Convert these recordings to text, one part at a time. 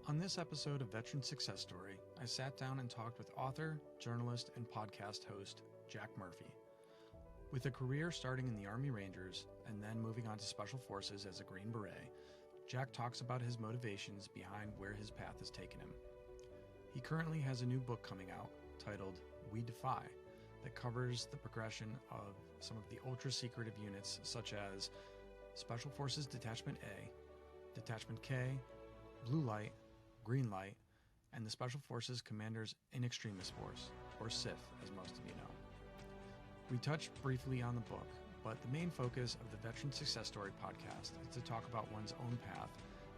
On this episode of Veteran Success Story, I sat down and talked with author, journalist, and podcast host Jack Murphy. With a career starting in the Army Rangers and then moving on to Special Forces as a Green Beret, Jack talks about his motivations behind where his path has taken him. He currently has a new book coming out titled We Defy that covers the progression of some of the ultra-secretive units such as Special Forces Detachment A, Detachment K, Blue Light, Green Light, and the Special Forces Commanders in Extremis Force, or SIF as most of you know. We touched briefly on the book, but the main focus of the Veteran Success Story podcast is to talk about one's own path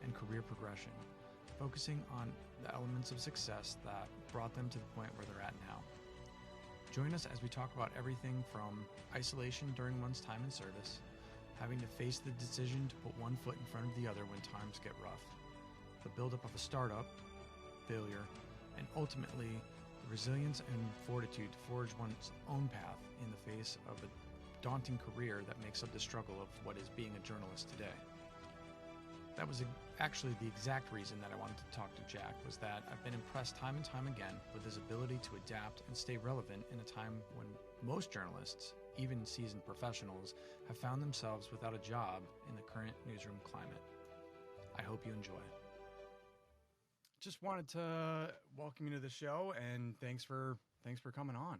and career progression, focusing on the elements of success that brought them to the point where they're at now. Join us as we talk about everything from isolation during one's time in service, having to face the decision to put one foot in front of the other when times get rough, the buildup of a startup, failure, and ultimately the resilience and fortitude to forge one's own path in the face of a daunting career that makes up the struggle of what is being a journalist today. That was actually the exact reason that I wanted to talk to Jack, was that I've been impressed time and time again with his ability to adapt and stay relevant in a time when most journalists, even seasoned professionals, have found themselves without a job in the current newsroom climate. I hope you enjoy. Just wanted to welcome you to the show, and thanks for coming on.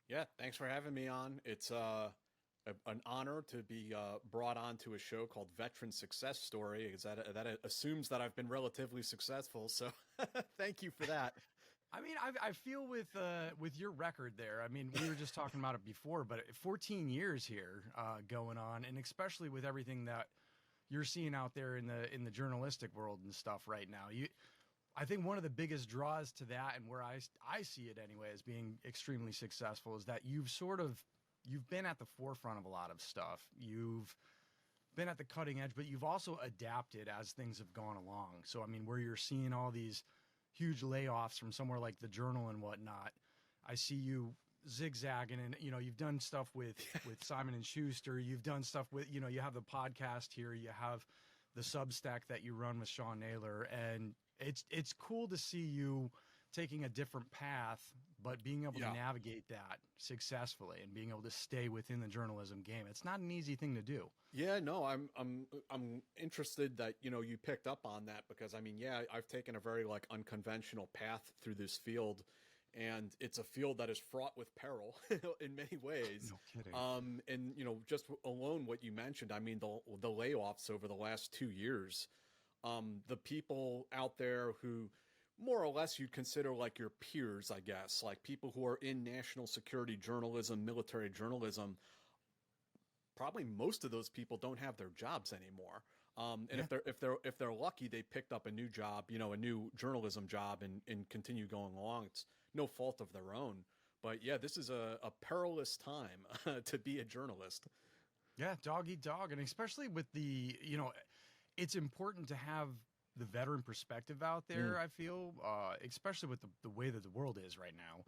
Yeah, thanks for having me on. It's an honor to be brought on to a show called Veteran Success Story, because that assumes that I've been relatively successful. So thank you for that. I mean, I feel with your record there. I mean, we were just talking about it before, but 14 years here going on, and especially with everything that you're seeing out there in the journalistic world and stuff right now. I think one of the biggest draws to that, and where I see it anyway as being extremely successful, is that you've been at the forefront of a lot of stuff. You've been at the cutting edge, but you've also adapted as things have gone along. So, I mean, where you're seeing all these huge layoffs from somewhere like the Journal and whatnot, I see you zigzagging, and you've done stuff with Simon & Schuster. You've done stuff with, you have the podcast here, you have the Substack that you run with Sean Naylor, and it's cool to see you taking a different path, but being able to navigate that successfully and being able to stay within the journalism game. It's not an easy thing to do. Yeah, no, I'm interested that, you picked up on that, because I mean, I've taken a very unconventional path through this field, and it's a field that is fraught with peril in many ways. No kidding. And just alone what you mentioned, I mean, the layoffs over the last 2 years, the people out there who more or less you'd consider like your peers, I guess, like people who are in national security journalism, military journalism, probably most of those people don't have their jobs anymore. And if they're lucky, they picked up a new job, a new journalism job, and continue going along. It's no fault of their own. But yeah, this is a perilous time to be a journalist. Yeah, dog eat dog. And especially with the, it's important to have the veteran perspective out there, I feel, especially with the way that the world is right now.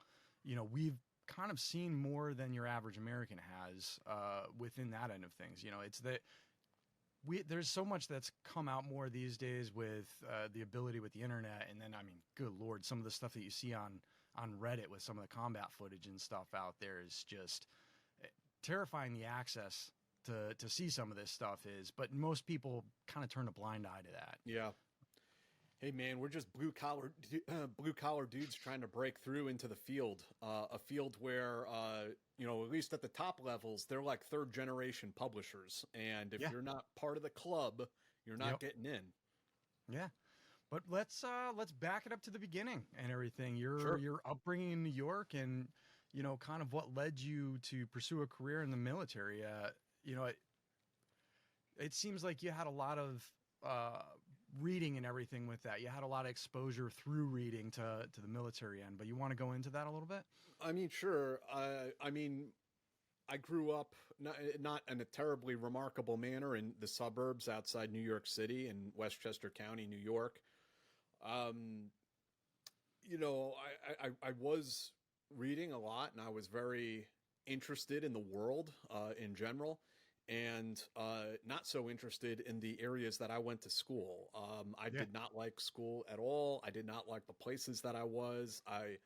We've kind of seen more than your average American has within that end of things. It's that there's so much that's come out more these days with the ability with the internet. And then, I mean, good Lord, some of the stuff that you see on Reddit with some of the combat footage and stuff out there is just terrifying. The access to see some of this stuff is, but most people kind of turn a blind eye to that. Yeah. Hey man, we're just blue collar dudes trying to break through into the field, a field where, at least at the top levels, they're like third generation publishers. And if you're not part of the club, you're not getting in. Yeah. But let's back it up to the beginning and everything. Your upbringing in New York, and, kind of what led you to pursue a career in the military. It seems like you had a lot of reading and everything with that. You had a lot of exposure through reading to the military end, but you want to go into that a little bit? I mean, sure. I grew up not in a terribly remarkable manner in the suburbs outside New York City in Westchester County, New York. I was reading a lot, and I was very interested in the world in general. and not so interested in the areas that I went to school. I Yeah. did not like school at all. I did not like the places that I was. I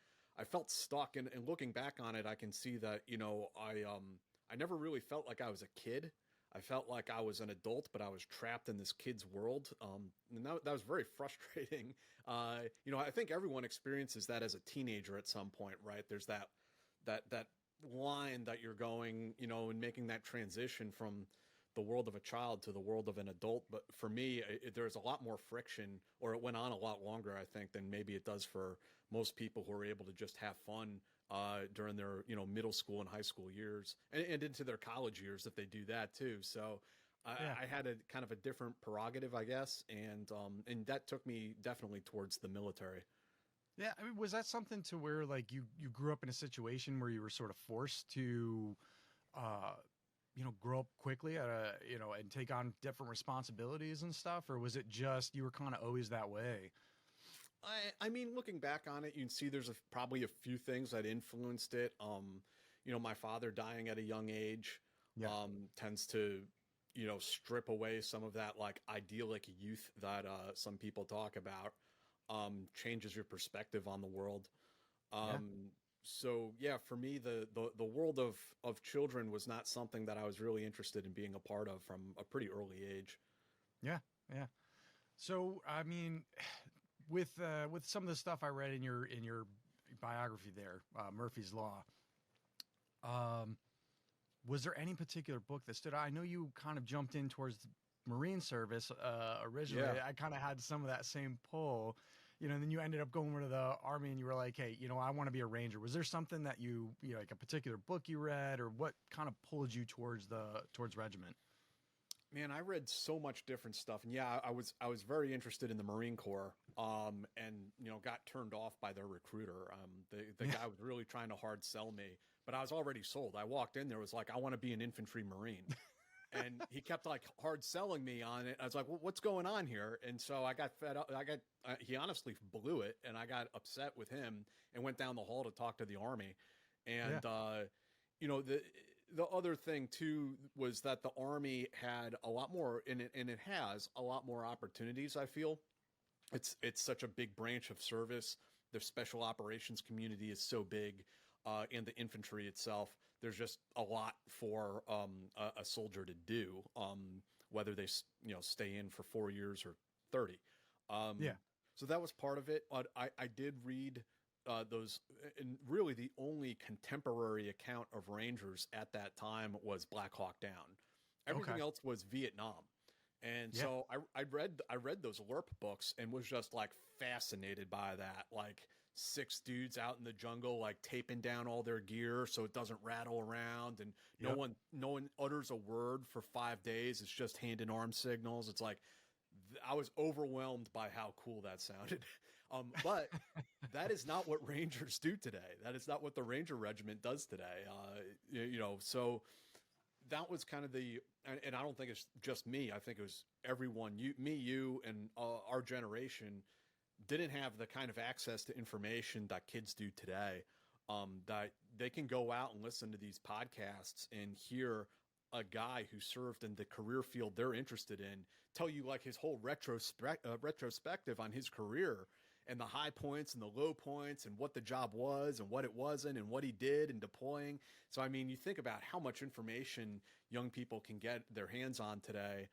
felt stuck, and looking back on it, I can see that I never really felt like I was a kid. I felt like I was an adult, but I was trapped in this kid's world. And that was very frustrating. I think everyone experiences that as a teenager at some point, right? There's that line that you're going, and making that transition from the world of a child to the world of an adult. But for me, there's a lot more friction, or it went on a lot longer, I think, than maybe it does for most people who are able to just have fun during their middle school and high school years, and into their college years if they do that too. So Yeah. I had a kind of a different prerogative, I guess, and that took me definitely towards the military. Yeah, I mean, was that something to where like you grew up in a situation where you were sort of forced to, uh, grow up quickly at and take on different responsibilities and stuff, or was it just you were kind of always that way? I mean, looking back on it, you can see there's probably a few things that influenced it. My father dying at a young age, Yeah. tends to, strip away some of that like idyllic youth that some people talk about. Changes your perspective on the world. Yeah. So yeah, for me, the world of children was not something that I was really interested in being a part of from a pretty early age. Yeah. Yeah. So I mean, with some of the stuff I read in your biography there, Murphy's Law. Um, was there any particular book that stood out? I know you kind of jumped in towards the Marine Service originally. Yeah. I kind of had some of that same pull, and then you ended up going to the Army and you were like, hey, I want to be a Ranger. Was there something that like a particular book you read, or what kind of pulled you towards regiment? Man, I read so much different stuff, and yeah, I was very interested in the Marine Corps, and got turned off by their recruiter. The Yeah. guy was really trying to hard sell me, but I was already sold. I walked in there, was like, I want to be an infantry Marine, and he kept like hard selling me on it. I was like, well, what's going on here? And so I got fed up. He honestly blew it, and I got upset with him and went down the hall to talk to the Army, Yeah. and the other thing too was that the Army had a lot more in it, and it has a lot more opportunities. I feel it's such a big branch of service. The special operations community is so big, and the infantry itself. There's just a lot for a soldier to do, whether they stay in for 4 years or 30. Yeah. So that was part of it. I did read those, and really the only contemporary account of Rangers at that time was Black Hawk Down. Everything Okay. else was Vietnam. And Yeah. so I read those LERP books and was just like fascinated by that. Like six dudes out in the jungle, like taping down all their gear so it doesn't rattle around, and Yep. no one utters a word for 5 days. It's just hand and arm signals. It's like I was overwhelmed by how cool that sounded. But that is not what Rangers do today. That is not what the Ranger Regiment does today. So that was kind of and I don't think it's just me. I think it was everyone. You, and our generation didn't have the kind of access to information that kids do today. That they can go out and listen to these podcasts and hear a guy who served in the career field they're interested in tell you like his whole retrospective on his career, and the high points and the low points, and what the job was and what it wasn't, and what he did in deploying. So, I mean, you think about how much information young people can get their hands on today,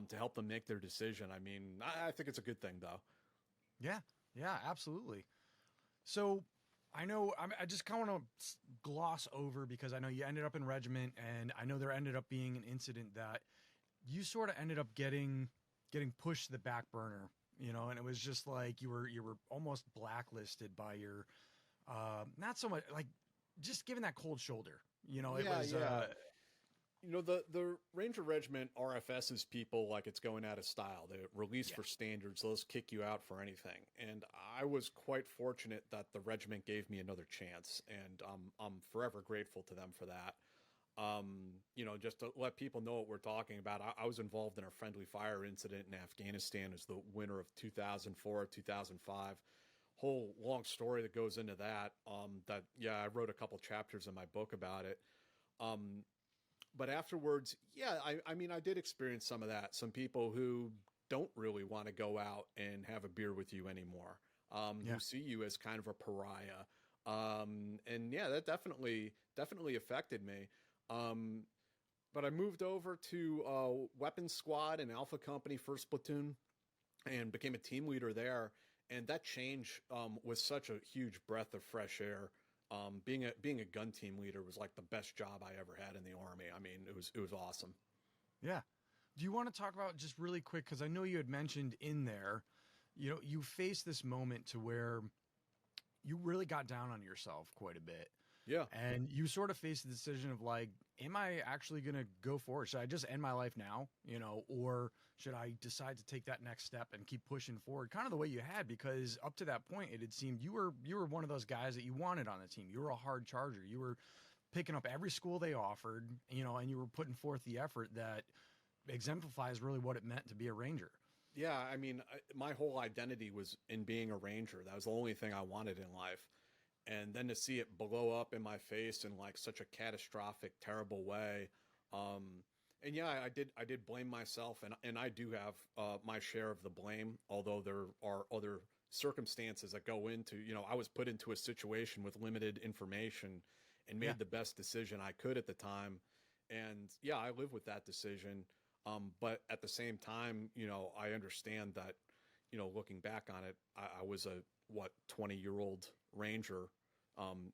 to help them make their decision. I mean, I think it's a good thing, though. Yeah. Yeah. Absolutely. So I know I just kind of want to gloss over because I know you ended up in regiment, and I know there ended up being an incident that you sort of ended up getting pushed to the back burner, and it was just like you were almost blacklisted by your not so much like just given that cold shoulder. It Yeah, was yeah. The Ranger Regiment RFSs people like it's going out of style. They release yeah. for standards. They'll just kick you out for anything. And I was quite fortunate that the regiment gave me another chance, and I'm forever grateful to them for that. Just to let people know what we're talking about, I was involved in a friendly fire incident in Afghanistan as the winter of 2004, 2005. Whole long story that goes into that. I wrote a couple chapters in my book about it. Um, but afterwards, yeah, I mean, I did experience some of that. Some people who don't really want to go out and have a beer with you anymore, Yeah. who see you as kind of a pariah. And yeah, that definitely affected me. Um, but I moved over to Weapons Squad and Alpha Company, First Platoon, and became a team leader there. And that change was such a huge breath of fresh air. Being a gun team leader was like the best job I ever had in the Army. I mean, it was awesome. Yeah. Do you want to talk about just really quick? Because I know you had mentioned in there, you faced this moment to where you really got down on yourself quite a bit. Yeah, And you sort of face the decision of like, am I actually going to go forward? Should I just end my life now, or should I decide to take that next step and keep pushing forward? Kind of the way you had, because up to that point, it had seemed you were one of those guys that you wanted on the team. You were a hard charger. You were picking up every school they offered, and you were putting forth the effort that exemplifies really what it meant to be a Ranger. yeah. I mean, my whole identity was in being a Ranger. That was the only thing I wanted in life. And then to see it blow up in my face in like such a catastrophic, terrible way. And yeah, I did blame myself, and I do have my share of the blame, although there are other circumstances that go into, I was put into a situation with limited information and made the best decision I could at the time. And yeah, I live with that decision. But at the same time, I understand that, looking back on it, I was a 20-year-old Ranger,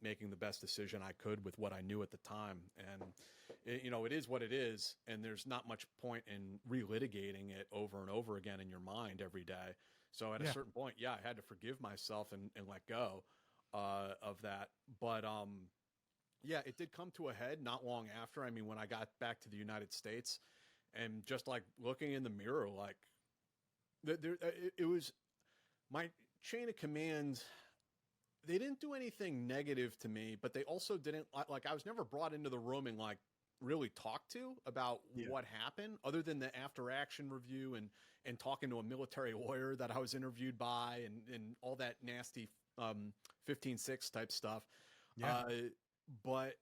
making the best decision I could with what I knew at the time. And it is what it is, and there's not much point in relitigating it over and over again in your mind every day. So at a certain point, yeah, I had to forgive myself and let go of that. But yeah, it did come to a head not long after. I mean, when I got back to the United States, and just like looking in the mirror, like it was my chain of command. They didn't do anything negative to me, but they also didn't like, I was never brought into the room and like really talked to about what happened, other than the after action review and talking to a military lawyer that I was interviewed by, and all that nasty 15-6 type stuff. Yeah. But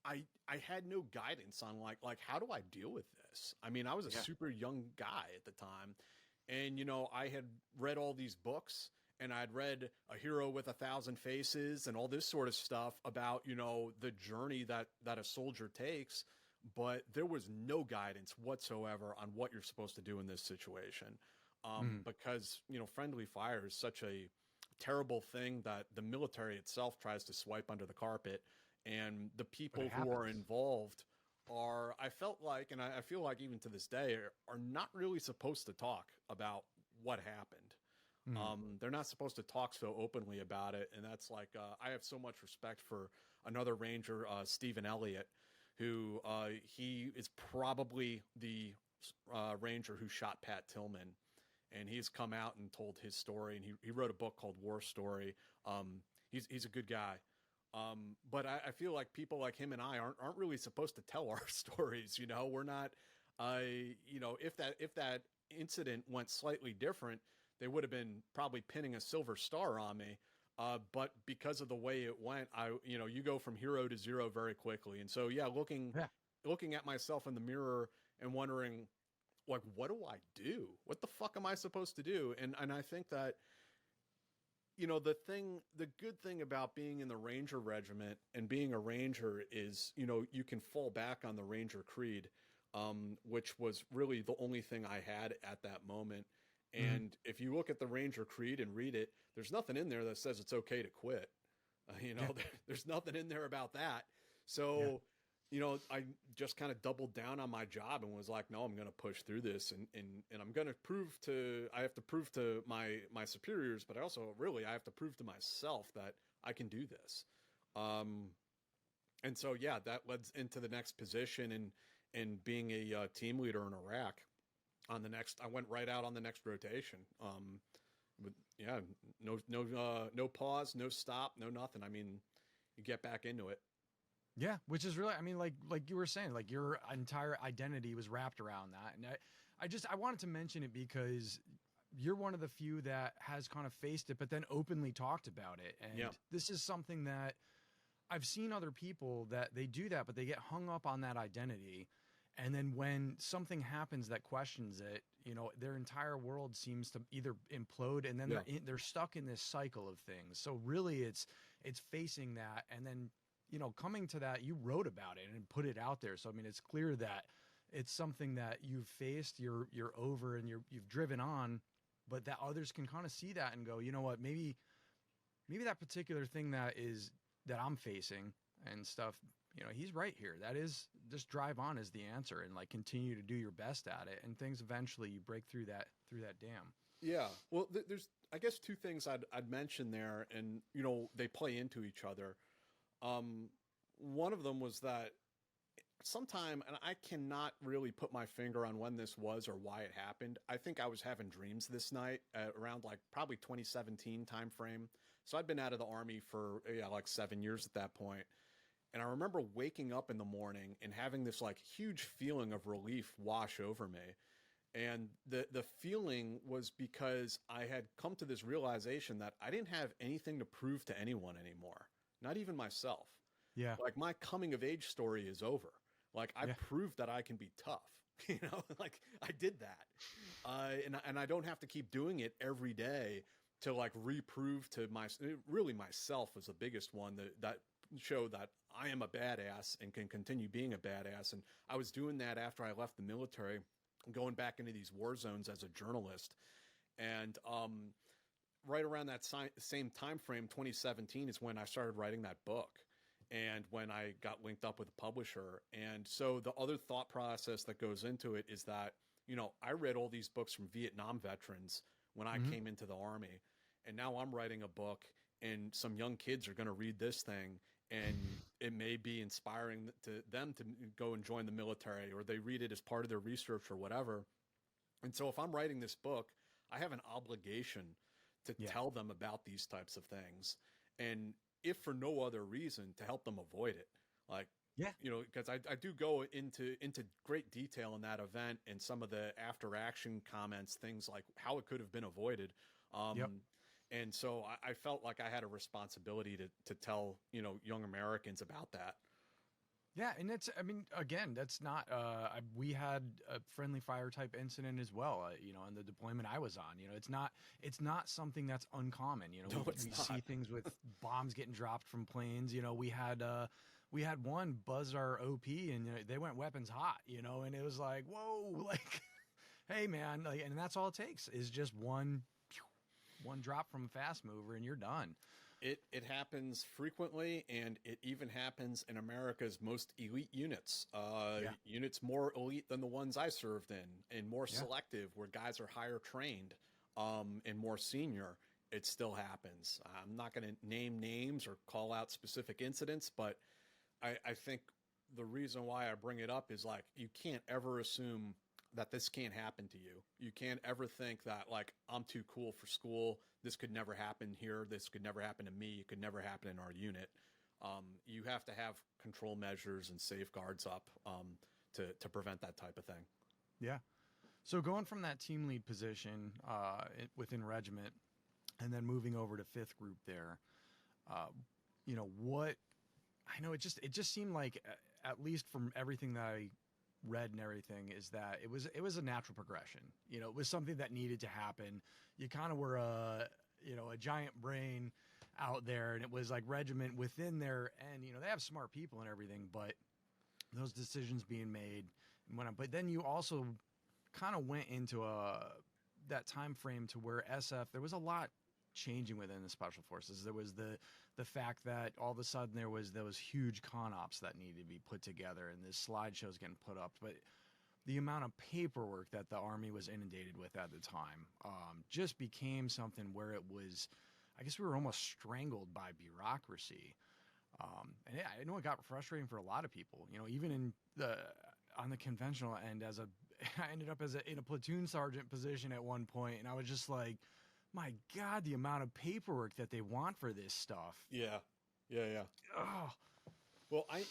I had no guidance on like how do I deal with this? I mean, I was a super young guy at the time, and I had read all these books, and I'd read A Hero with 1,000 Faces and all this sort of stuff about, the journey that a soldier takes, but there was no guidance whatsoever on what you're supposed to do in this situation. Because, friendly fire is such a terrible thing that the military itself tries to swipe under the carpet, and the people who are involved I felt like, and I feel like even to this day, are not really supposed to talk about what happened. They're not supposed to talk so openly about it. And that's like, I have so much respect for another Ranger, Stephen Elliott, who he is probably the Ranger who shot Pat Tillman. And he's come out and told his story. And he wrote a book called War Story. He's a good guy. But I feel like people like him and I aren't really supposed to tell our stories. We're not, if that incident went slightly different, they would have been probably pinning a silver star on me. But because of the way it went, you go from hero to zero very quickly. And so, yeah, looking at myself in the mirror and wondering, like, what do I do? What the fuck am I supposed to do? And I think that, the good thing about being in the Ranger Regiment and being a Ranger is, you can fall back on the Ranger Creed, which was really the only thing I had at that moment. And if you look at the Ranger Creed and read it, there's nothing in there that says it's okay to quit. There's nothing in there about that. So, I just kind of doubled down on my job and was like, no, I'm going to push through this. And I'm going to I have to prove to my superiors, but I have to prove to myself that I can do this. And so, yeah, that led into the next position and being a team leader in Iraq. I went right out on the next rotation. No pause, no stop, no nothing. I mean, you get back into it. Yeah, which is really, I mean, like you were saying, like your entire identity was wrapped around that. And I wanted to mention it because you're one of the few that has kind of faced it, but then openly talked about it. And this is something that I've seen other people that they do that, but they get hung up on that identity. And then when something happens that questions it, their entire world seems to either implode, and then Yeah. they're stuck in this cycle of things. So really it's facing that, and then, coming to that, you wrote about it and put it out there. So, I mean, it's clear that it's something that you've faced, you're over, and you've driven on, but that others can kind of see that and go, you know what, maybe that particular thing that I'm facing and stuff, he's right here. That is, just drive on is the answer, and like continue to do your best at it, and things eventually you break through that dam. Yeah. Well, there's, I guess, two things I'd mention there, and they play into each other. One of them was that sometime, and I cannot really put my finger on when this was or why it happened. I think I was having dreams this night at around like probably 2017 time frame. So I'd been out of the Army for like 7 years at that point. And I remember waking up in the morning and having this like huge feeling of relief wash over me. And the feeling was because I had come to this realization that I didn't have anything to prove to anyone anymore, not even myself. Yeah. Like my coming of age story is over. Like I proved that I can be tough, like I did that. And I don't have to keep doing it every day to like reprove to really myself was the biggest one that show that I am a badass and can continue being a badass. And I was doing that after I left the military, going back into these war zones as a journalist. And, right around that same time frame, 2017 is when I started writing that book. And when I got linked up with a publisher. And so the other thought process that goes into it is that, I read all these books from Vietnam veterans when I came into the Army. And now I'm writing a book, and some young kids are going to read this thing, and it may be inspiring to them to go and join the military, or they read it as part of their research or whatever. And so if I'm writing this book, I have an obligation to tell them about these types of things. And if for no other reason, to help them avoid it. Like, because I do go into great detail in that event, and some of the after action comments, things like how it could have been avoided. And so I felt like I had a responsibility to tell, young Americans about that. Yeah, and that's not. We had a friendly fire type incident as well. In the deployment I was on. It's not something that's uncommon. No, we it's not. see things with bombs getting dropped from planes. We had one buzz our OP, and they went weapons hot. And it was like, whoa, like, hey man, like, and that's all it takes is just one drop from a fast mover, and you're done. It happens frequently, and it even happens in America's most elite units. Units more elite than the ones I served in, and more selective, where guys are higher trained, and more senior. It still happens. I'm not going to name names or call out specific incidents, but I think the reason why I bring it up is like, you can't ever assume that this can't happen to you. You can't ever think that like, I'm too cool for school. This could never happen here. This could never happen to me. It could never happen in our unit. You have to have control measures and safeguards up to prevent that type of thing. Yeah. So going from that team lead position within regiment, and then moving over to 5th Group there, what I know, it just seemed like, at least from everything that I read and everything, is that it was a natural progression. It was something that needed to happen. You kind of were a giant brain out there, and it was like regiment within there, and they have smart people and everything, but those decisions being made and whatnot. But then you also kind of went into that time frame to where SF, there was a lot changing within the special forces. There was the fact that all of a sudden there was those huge con ops that needed to be put together, and this slideshows getting put up. But the amount of paperwork that the Army was inundated with at the time just became something where it was, I guess we were almost strangled by bureaucracy. And I know it got frustrating for a lot of people, even on the conventional end. I ended up in a platoon sergeant position at one point, and I was just like, my God, the amount of paperwork that they want for this stuff. Yeah. Oh. Well, I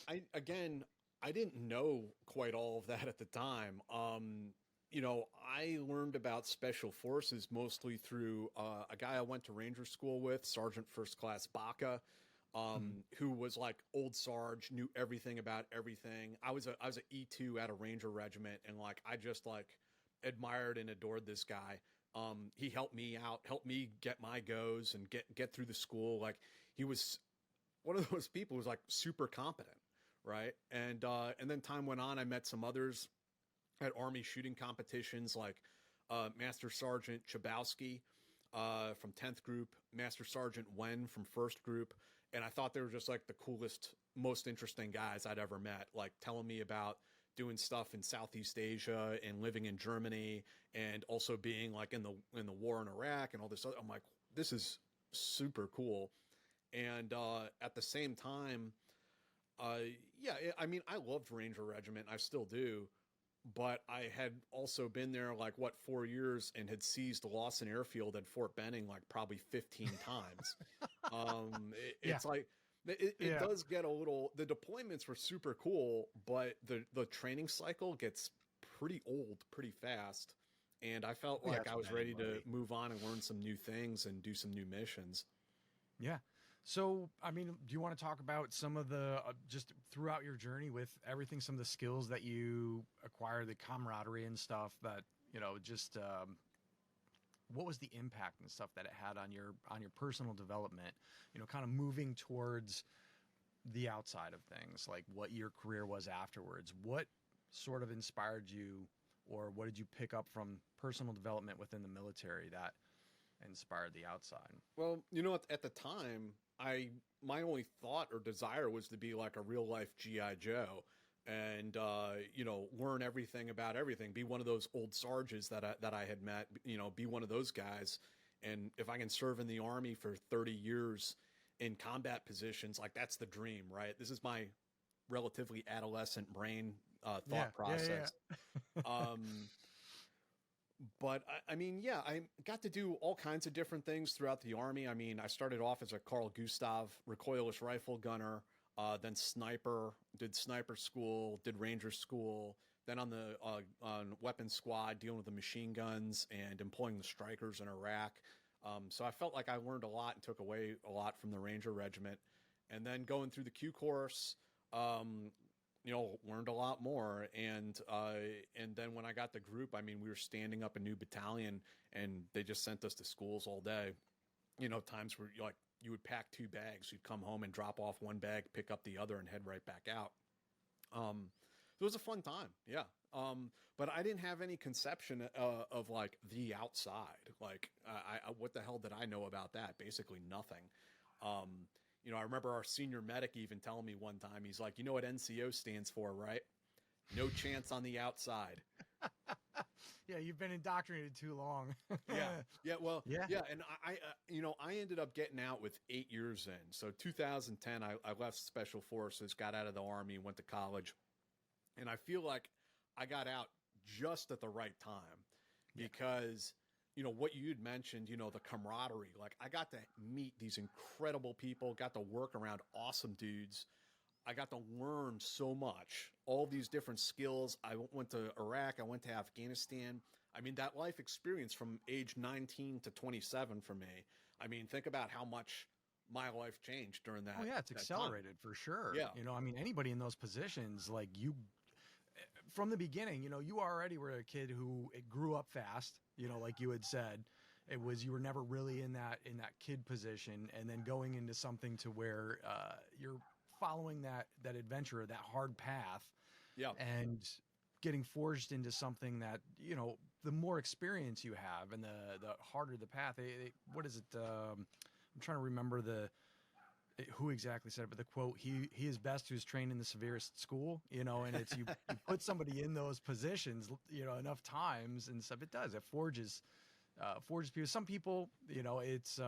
didn't know quite all of that at the time. I learned about special forces mostly through a guy I went to Ranger School with, Sergeant First Class Baca. who was like old Sarge, knew everything about everything. I was a E2 at a Ranger regiment, and like I just like admired and adored this guy. He helped me out, helped me get my goes and get through the school. Like he was one of those people who was like super competent, right? And then time went on. I met some others at Army shooting competitions, like Master Sergeant Chabowski from 10th Group, Master Sergeant Wen from 1st Group, and I thought they were just like the coolest, most interesting guys I'd ever met. Like telling me about doing stuff in Southeast Asia and living in Germany, and also being like in the war in Iraq and all this other. I'm like, this is super cool. And at the same time, yeah, I mean, I loved Ranger Regiment. I still do. But I had also been there like, 4 years, and had seized Lawson Airfield at Fort Benning like probably 15 times. It's like, it does get a little, the deployments were super cool, but the training cycle gets pretty old pretty fast. And I felt like I was ready to move on and learn some new things and do some new missions. Yeah. So, I mean, do you want to talk about some of the, just throughout your journey with everything, some of the skills that you acquire, the camaraderie and stuff that, just, what was the impact and stuff that it had on your personal development, kind of moving towards the outside of things, like what your career was afterwards? What sort of inspired you, or what did you pick up from personal development within the military that inspired the outside? Well, at the time, my only thought or desire was to be like a real life GI Joe, and learn everything about everything. Be one of those old Sarges that I had met. Be one of those guys. And if I can serve in the Army for 30 years in combat positions, like that's the dream, right? This is my relatively adolescent brain thought process. But I mean, yeah, I got to do all kinds of different things throughout the Army. I mean, I started off as a Carl Gustav recoilless rifle gunner, then sniper, did sniper school, did ranger school, then on the on weapons squad, dealing with the machine guns and employing the strikers in Iraq. So I felt like I learned a lot and took away a lot from the Ranger Regiment. And then going through the Q course, learned a lot more. And then when I got the group, I mean, we were standing up a new battalion, and they just sent us to schools all day. Times where you would pack 2 bags, you'd come home and drop off 1 bag, pick up the other, and head right back out. It was a fun time. Yeah. But I didn't have any conception of like the outside. Like, what the hell did I know about that? Basically nothing. I remember our senior medic even telling me one time, he's like, you know what NCO stands for, right? No chance on the outside. Yeah, you've been indoctrinated too long. Yeah. Well, yeah. And I ended up getting out with 8 years in. So 2010, I left Special Forces, got out of the Army, went to college. And I feel like I got out just at the right time because, what you had mentioned, the camaraderie, like I got to meet these incredible people, got to work around awesome dudes. I got to learn so much, all these different skills. I went to Iraq. I went to Afghanistan. I mean, that life experience from age 19 to 27 for me. I mean, think about how much my life changed during that. Oh yeah, it's accelerated for sure. Yeah. I mean, anybody in those positions, like you, from the beginning, you already were a kid who it grew up fast, like you had said. It was, you were never really in that kid position, and then going into something to where you're following that adventure, that hard path, and getting forged into something that, the more experience you have and the harder the path. What is it? I'm trying to remember who exactly said it, but the quote, he is best who's trained in the severest school, and it's, you put somebody in those positions, enough times and stuff. It does. It forges people. Some people, it's,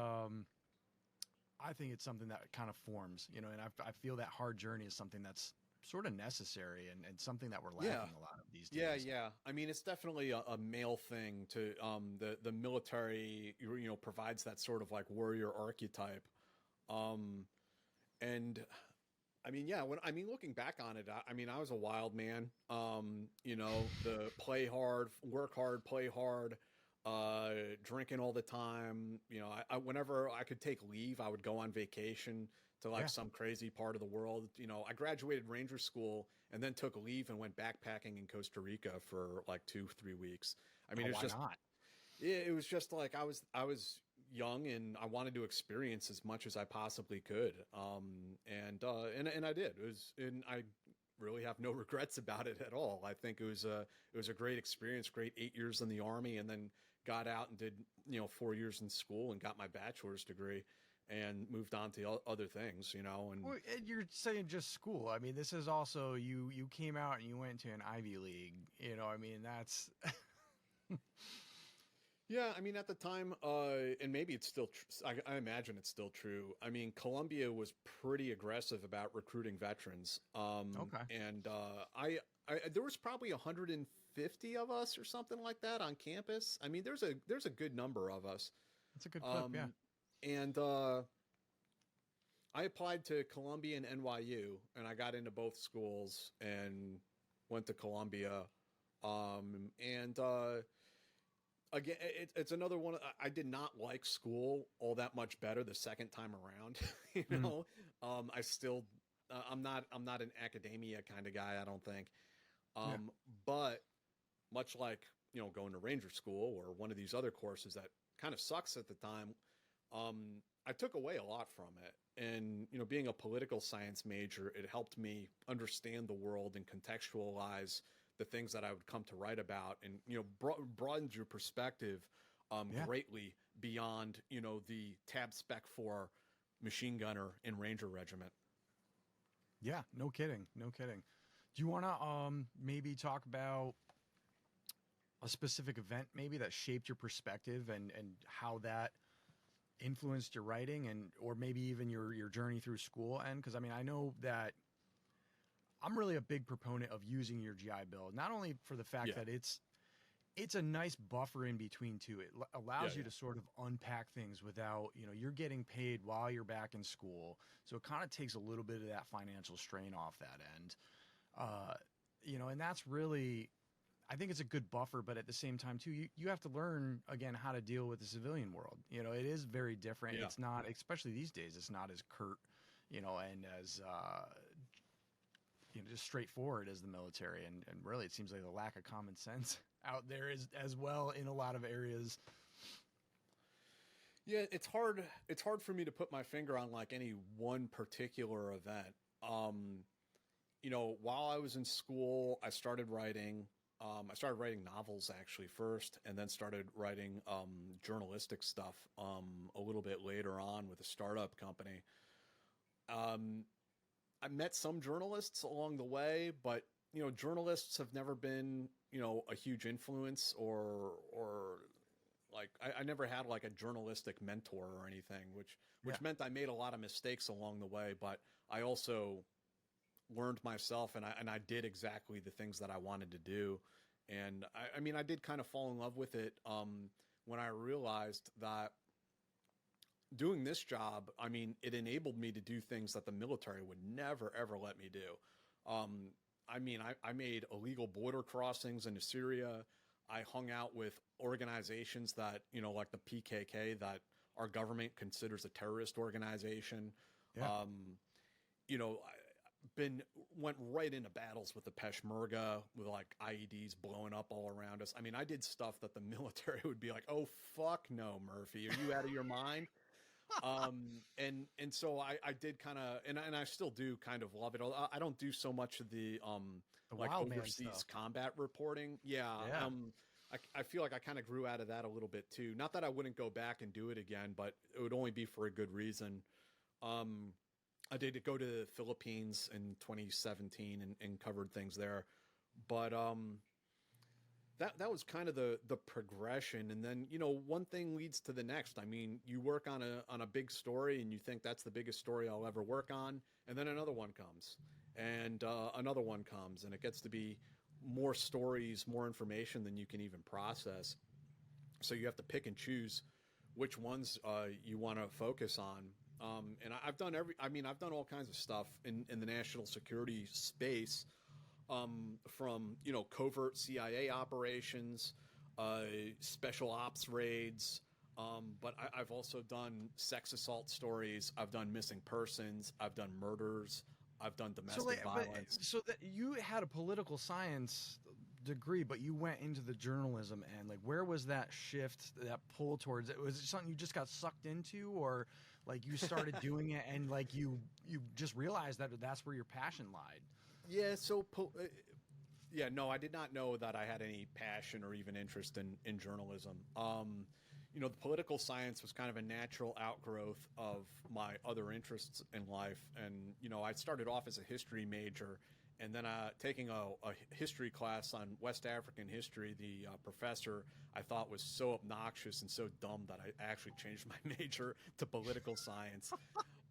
I think it's something that kind of forms, and I feel that hard journey is something that's sort of necessary and something that we're lacking a lot of these days. Yeah. I mean, it's definitely a male thing to, the military, provides that sort of like warrior archetype. And I mean, looking back on it, I was a wild man, the play hard, work hard, play hard. drinking all the time. You know, whenever I could take leave, I would go on vacation to like Yeah. some crazy part of the world. You know, I graduated Ranger School and then took leave and went backpacking in Costa Rica for like 2-3 weeks. I mean, Oh, it's why just not? it was just like I was young and I wanted to experience as much as I possibly could. And I did. It was and I really have no regrets about it at all. I think it was a great experience, great 8 years in the Army, and then got out and did 4 years in school and got my bachelor's degree and moved on to other things, and Well, and you're saying just school. I mean, this is also you came out and you went to an Ivy League. I mean, that's yeah, I mean, at the time, and maybe it's still, I imagine it's still true. I mean, Columbia was pretty aggressive about recruiting veterans. okay. And there was probably 150 of us or something like that on campus. I mean, there's a good number of us. That's a good clip. Yeah. And I applied to Columbia and NYU, and I got into both schools and went to Columbia. And again, it's another one. I did not like school all that much better the second time around. Mhm. I still, I'm not an academia kind of guy. I don't think. Yeah. But much like going to Ranger School or one of these other courses that kind of sucks at the time, I took away a lot from it. And being a political science major, it helped me understand the world and contextualize the things that I would come to write about, and broadened your perspective Yeah. greatly beyond the tab spec 4 machine gunner in Ranger Regiment. Yeah. No kidding. No kidding. Do you want to maybe talk about a specific event maybe that shaped your perspective and how that influenced your writing and or maybe even your journey through school? And because I mean, I know that I'm really a big proponent of using your GI Bill, not only for the fact Yeah. that it's a nice buffer in between two. It allows Yeah, you yeah. to sort of unpack things without, you're getting paid while you're back in school. So it kind of takes a little bit of that financial strain off that end. Uh, and that's really, I think it's a good buffer, but at the same time too, you have to learn again how to deal with the civilian world. It is very different. Yeah. It's not, especially these days, it's not as curt, and as, just straightforward as the military. And really, it seems like the lack of common sense out there is as well in a lot of areas. Yeah, it's hard. It's hard for me to put my finger on like any one particular event. While I was in school, I started writing. I started writing novels actually first, and then started writing journalistic stuff a little bit later on with a startup company. I met some journalists along the way, but journalists have never been a huge influence or like I never had like a journalistic mentor or anything, which Yeah. meant I made a lot of mistakes along the way, but I also learned myself and I did exactly the things that I wanted to do. And I mean, I did kind of fall in love with it when I realized that doing this job, I mean, it enabled me to do things that the military would never, ever let me do. I mean, I made illegal border crossings into Syria. I hung out with organizations that, like the PKK, that our government considers a terrorist organization. Yeah. Went right into battles with the Peshmerga with like IEDs blowing up all around us. I mean, I did stuff that the military would be like, "Oh fuck no, Murphy, are you out of your mind?" And so I did kind of, and I still do kind of love it. I don't do so much of the like wild man overseas stuff. combat reporting. Yeah. Yeah. I feel like I kind of grew out of that a little bit too. Not that I wouldn't go back and do it again, but it would only be for a good reason. I did go to the Philippines in 2017 and covered things there, but that was kind of the progression. And then one thing leads to the next. I mean, you work on a big story and you think that's the biggest story I'll ever work on, and then another one comes, and another one comes, and it gets to be more stories, more information than you can even process. So you have to pick and choose which ones you want to focus on. And I've done I've done all kinds of stuff in the national security space, from covert CIA operations uh, special ops raids. But I've also done sex assault stories. I've done missing persons. I've done murders. I've done domestic violence. So that you had a political science degree, but you went into the journalism, and like, where was that shift, that pull towards it? Was it something you just got sucked into, or like you started doing it and like you just realized that that's where your passion lied? Yeah, yeah, no, I did not know that I had any passion or even interest in journalism. The political science was kind of a natural outgrowth of my other interests in life. And, I started off as a history major, and then taking a history class on West African history, the professor I thought was so obnoxious and so dumb that I actually changed my major to political science.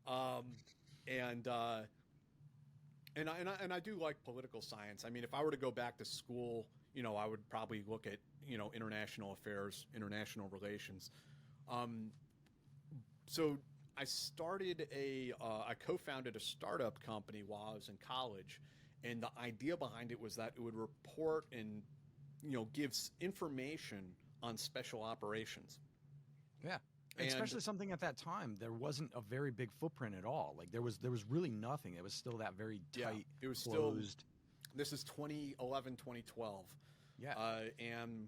Um, and, uh, and I do like political science. I mean, if I were to go back to school, I would probably look at, international affairs, international relations. So I I co-founded a startup company while I was in college. And the idea behind it was that it would report and, give information on special operations. Yeah. Especially something at that time, there wasn't a very big footprint at all. Like there was really nothing. It was still that very tight, it was closed. This is 2011, 2012. Yeah. And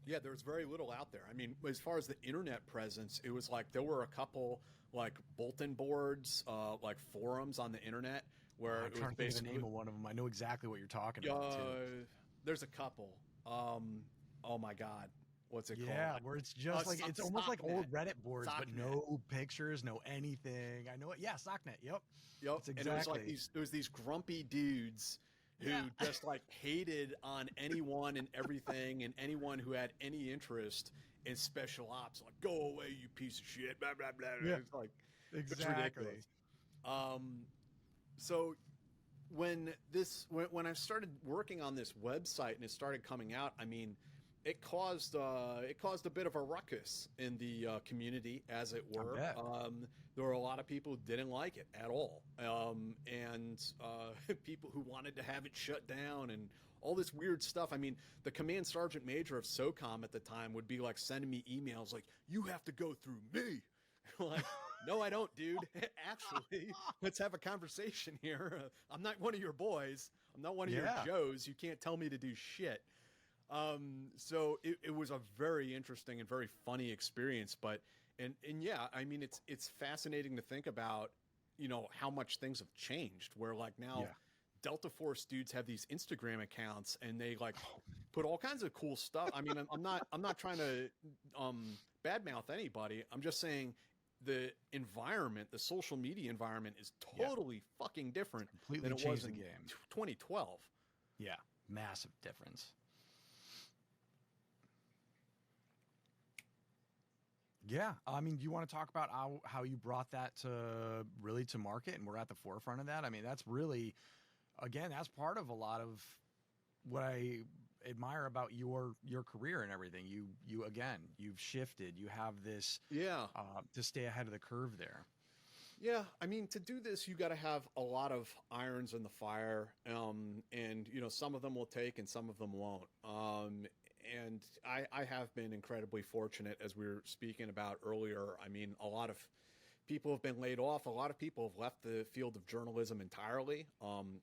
yeah, there was very little out there. I mean, as far as the internet presence, it was like there were a couple like bulletin boards, like forums on the internet where I'm trying to think of the name of one of them. I know exactly what you're talking about too. There's a couple. Oh my God. What's it called? Yeah, where it's just like it's almost like old Reddit boards, Socknet. but no pictures, no anything. I know it. Yeah, Socknet. Yep. That's exactly. And it was like it was these grumpy dudes who just like hated on anyone and everything and anyone who had any interest in special ops. Like, go away, you piece of shit. Blah blah blah. Yeah. It's like Exactly. It's ridiculous. So when I started working on this website and it started coming out, I mean, it caused a bit of a ruckus in the community, as it were. There were a lot of people who didn't like it at all, and people who wanted to have it shut down and all this weird stuff. I mean, the command sergeant major of SOCOM at the time would be like sending me emails like, "You have to go through me." Like, no, I don't, dude. Actually, let's have a conversation here. I'm not one of your boys. I'm not one of your Joes. You can't tell me to do shit. So it was a very interesting and very funny experience, but and yeah, I mean, it's fascinating to think about, how much things have changed, where like now Delta Force dudes have these Instagram accounts and they like put all kinds of cool stuff. I mean, I'm not trying to badmouth anybody. I'm just saying the environment, the social media environment is totally fucking different Completely than it was in the game. 2012. Yeah, massive difference. Yeah, I mean, do you want to talk about how you brought that to market, and we're at the forefront of that? I mean, that's really, again, that's part of a lot of what I admire about your career and everything. You've shifted. You have this to stay ahead of the curve there. Yeah, I mean, to do this, you got to have a lot of irons in the fire, and some of them will take and some of them won't. And I have been incredibly fortunate, as we were speaking about earlier. I mean, a lot of people have been laid off. A lot of people have left the field of journalism entirely.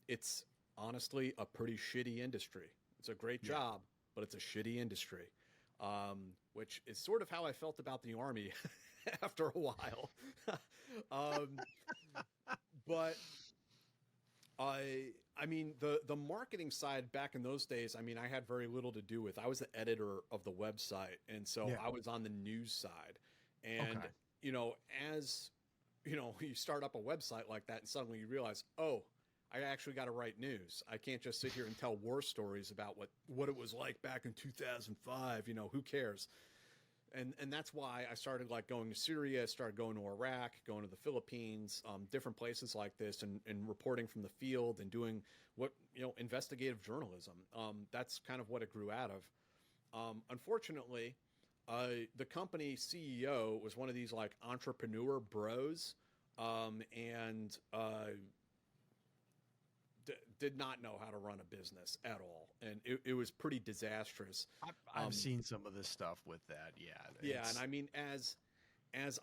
It's honestly a pretty shitty industry. It's a great job, but it's a shitty industry, which is sort of how I felt about the Army after a while. But I mean, the marketing side back in those days, I mean, I had very little to do with. I was the editor of the website, and so I was on the news side. And, as, you start up a website like that and suddenly you realize, oh, I actually got to write news. I can't just sit here and tell war stories about what it was like back in 2005. Who cares? And that's why I started like going to Syria, started going to Iraq, going to the Philippines, different places like this, and reporting from the field and doing investigative journalism. That's kind of what it grew out of. Unfortunately, the company CEO was one of these like entrepreneur bros, and did not know how to run a business at all, and it was pretty disastrous. I've seen some of this stuff with that. Yeah, and I mean, as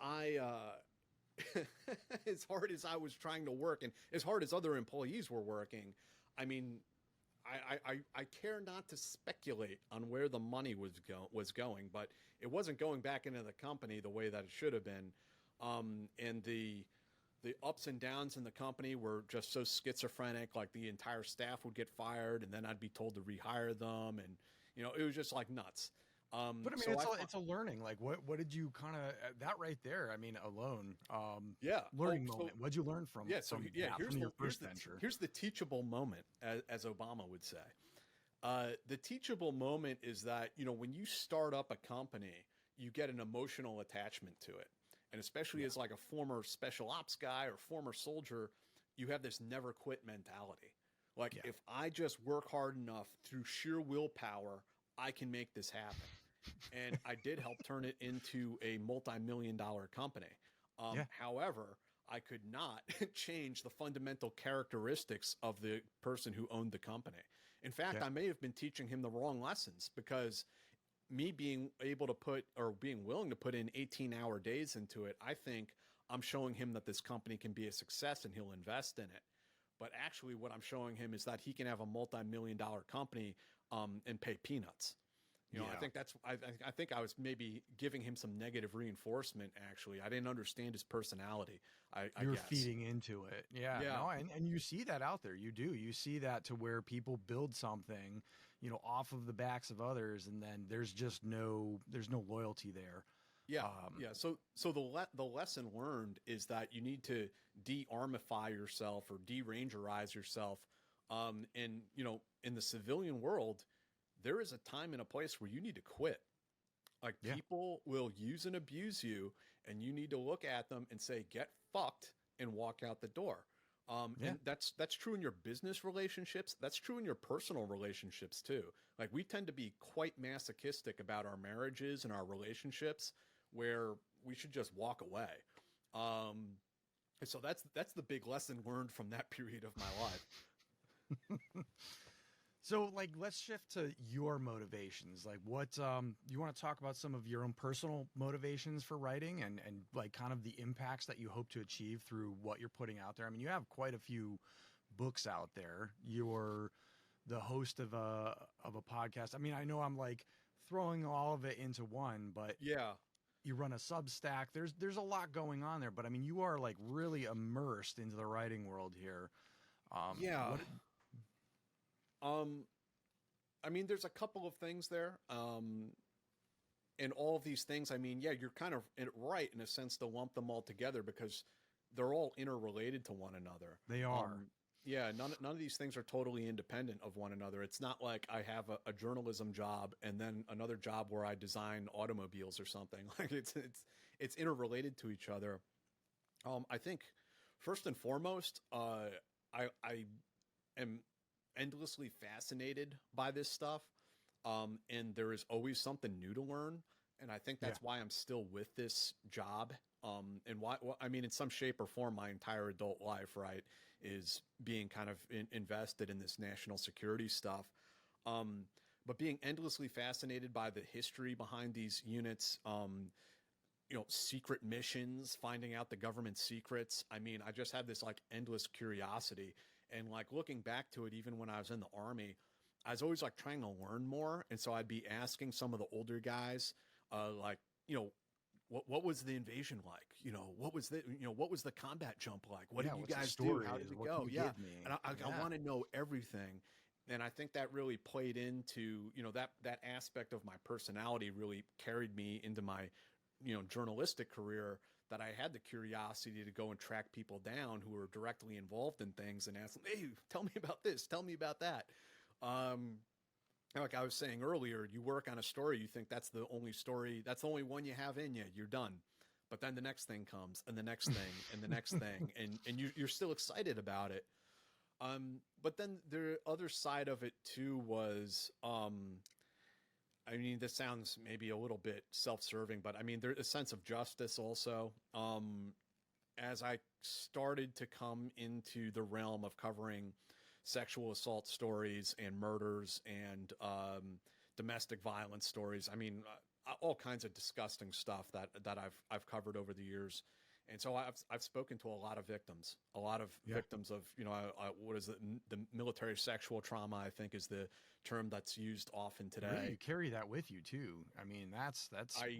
I as hard as I was trying to work, and as hard as other employees were working, I mean, I care not to speculate on where the money was going, but it wasn't going back into the company the way that it should have been, and the ups and downs in the company were just so schizophrenic. Like the entire staff would get fired, and then I'd be told to rehire them, and it was just like nuts. But I mean, it's a learning. Like, what did you kind of that right there? I mean, alone, learning moment. What'd you learn from? From your first venture. Here's the teachable moment, as Obama would say. The teachable moment is that when you start up a company, you get an emotional attachment to it, and especially as like a former special ops guy or former soldier, you have this never quit mentality. Like, if I just work hard enough through sheer willpower, I can make this happen. And I did help turn it into a multi-million-dollar company. However, I could not change the fundamental characteristics of the person who owned the company. In fact, I may have been teaching him the wrong lessons, because me being able to being willing to put in 18-hour days into it, I think I'm showing him that this company can be a success and he'll invest in it. But actually what I'm showing him is that he can have a multi-million-dollar company and pay peanuts. I think I was maybe giving him some negative reinforcement. Actually, I didn't understand his personality. You're feeding into it. Yeah. No, and you see that out there. You do. You see that to where people build something, off of the backs of others, and then there's no loyalty there. Yeah. So the lesson learned is that you need to de-armify yourself or de-rangerize yourself. And in the civilian world, there is a time and a place where you need to quit. Like, people will use and abuse you, and you need to look at them and say, get fucked, and walk out the door. And that's true in your business relationships. That's true in your personal relationships too. Like, we tend to be quite masochistic about our marriages and our relationships, where we should just walk away. And so that's the big lesson learned from that period of my life. So, like, let's shift to your motivations. Like, what you want to talk about some of your own personal motivations for writing, and like kind of the impacts that you hope to achieve through what you're putting out there. I mean, you have quite a few books out there. You're the host of a podcast. I mean, I know I'm like throwing all of it into one, but you run a Substack. There's a lot going on there, but I mean, you are like really immersed into the writing world here. I mean, there's a couple of things there. And all of these things, I mean, you're kind of right in a sense to lump them all together, because they're all interrelated to one another. They are. None of these things are totally independent of one another. It's not like I have a journalism job and then another job where I design automobiles or something. Like, it's interrelated to each other. I think first and foremost, I am endlessly fascinated by this stuff, and there is always something new to learn, and I think that's why I'm still with this job, and why I mean, in some shape or form, my entire adult life, right, is being kind of invested in this national security stuff, but being endlessly fascinated by the history behind these units, secret missions, finding out the government secrets. I mean, I just have this like endless curiosity. And like looking back to it, even when I was in the Army, I was always like trying to learn more. And so I'd be asking some of the older guys, what was the invasion like? What was the combat jump like? What did you guys do? How did it go? And I want to know everything. And I think that really played into, that aspect of my personality really carried me into my, journalistic career, that I had the curiosity to go and track people down who were directly involved in things and ask them, hey, tell me about this, tell me about that. Like I was saying earlier, you work on a story, you think that's the only story, that's the only one you have in you, you're done. But then the next thing comes, and the next thing, and the next thing, and you're still excited about it. But then the other side of it too was, I mean, this sounds maybe a little bit self-serving, but I mean, there's a sense of justice also. As I started to come into the realm of covering sexual assault stories and murders and domestic violence stories. I mean, all kinds of disgusting stuff that I've covered over the years. And so I've spoken to a lot of victims, victims of, what is it? The military sexual trauma, I think, is the term that's used often today. Really, you carry that with you too. I mean, that's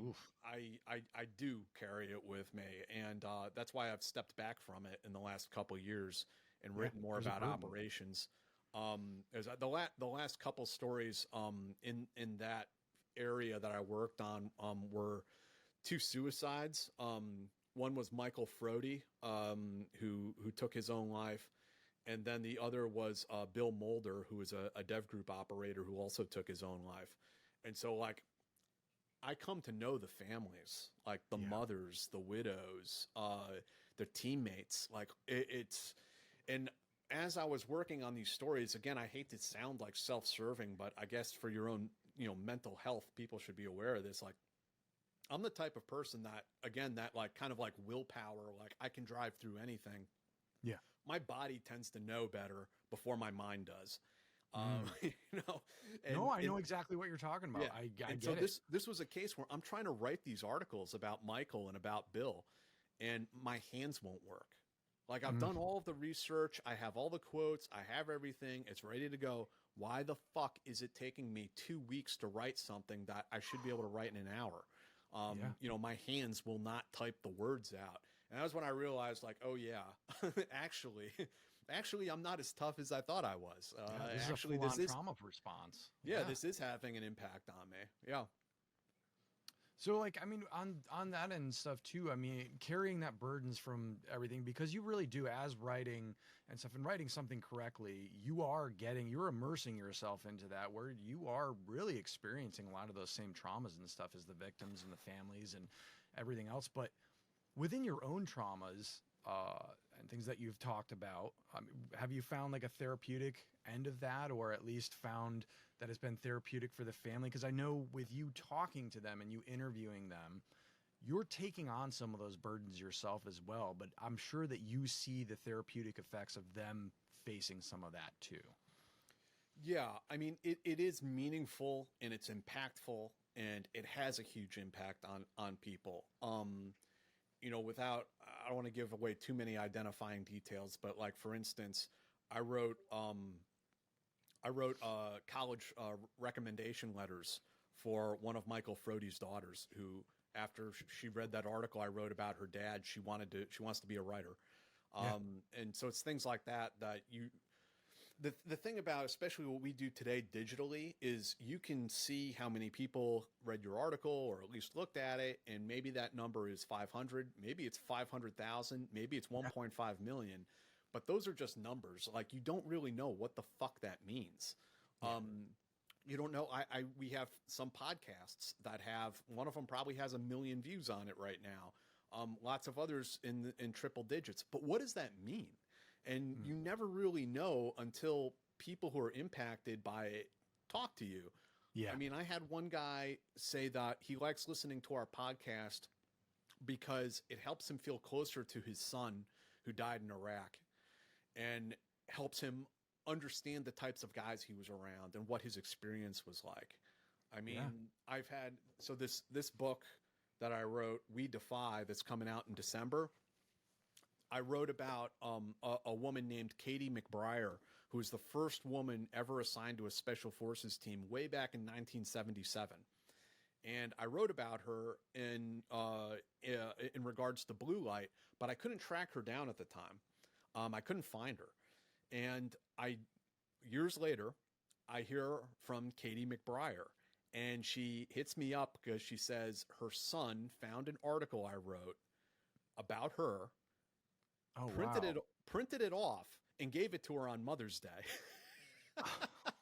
oof. I do carry it with me, and that's why I've stepped back from it in the last couple of years and written more about operations. There's the last couple stories in that area that I worked on were 2 suicides. One was Michael Frody, who took his own life. And then the other was Bill Mulder, who was a dev group operator who also took his own life. And so, like, I come to know the families, like the mothers, the widows, their teammates. Like, and as I was working on these stories, again, I hate to sound like self-serving, but I guess for your own, mental health, people should be aware of this. Like, I'm the type of person that, again, that like kind of like willpower, like I can drive through anything. Yeah. My body tends to know better before my mind does. No, I know exactly what you're talking about. Yeah. I get it. This was a case where I'm trying to write these articles about Michael and about Bill, and my hands won't work. Like, I've done all of the research. I have all the quotes. I have everything. It's ready to go. Why the fuck is it taking me 2 weeks to write something that I should be able to write in an hour? My hands will not type the words out. And that was when I realized, like, oh yeah, actually, I'm not as tough as I thought I was. This is a trauma response. Yeah, this is having an impact on me. Yeah. So, like, I mean, on that and stuff too, I mean, carrying that burdens from everything, because you really do, as writing and stuff, and writing something correctly, you're immersing yourself into that, where you are really experiencing a lot of those same traumas and stuff as the victims and the families and everything else. But within your own traumas and things that you've talked about, have you found like a therapeutic end of that, or at least found that has been therapeutic for the family? Because I know with you talking to them and you interviewing them, you're taking on some of those burdens yourself as well. But I'm sure that you see the therapeutic effects of them facing some of that too. Yeah, I mean, it is meaningful and it's impactful, and it has a huge impact on people. I don't want to give away too many identifying details, but like, for instance, I wrote college recommendation letters for one of Michael Frody's daughters, who, after she read that article I wrote about her dad, she wants to be a writer. And so it's things like that the thing about, especially what we do today digitally, is you can see how many people read your article or at least looked at it. And maybe that number is 500, maybe it's 500,000, maybe it's 1.5 million. But those are just numbers. Like, you don't really know what the fuck that means. You don't know. We have some podcasts that have, one of them probably has 1 million views on it right now. Lots of others in triple digits. But what does that mean? And you never really know until people who are impacted by it talk to you. Yeah. I mean, I had one guy say that he likes listening to our podcast because it helps him feel closer to his son who died in Iraq, and helps him understand the types of guys he was around and what his experience was like. I mean, I've had, so this book that I wrote, We Defy, that's coming out in December, I wrote about a woman named Katie McBriar, who was the first woman ever assigned to a special forces team way back in 1977. And I wrote about her in regards to blue light, but I couldn't track her down at the time. I couldn't find her. And years later, I hear from Katie McBriar, and she hits me up because she says her son found an article I wrote about her, printed it off, and gave it to her on Mother's Day.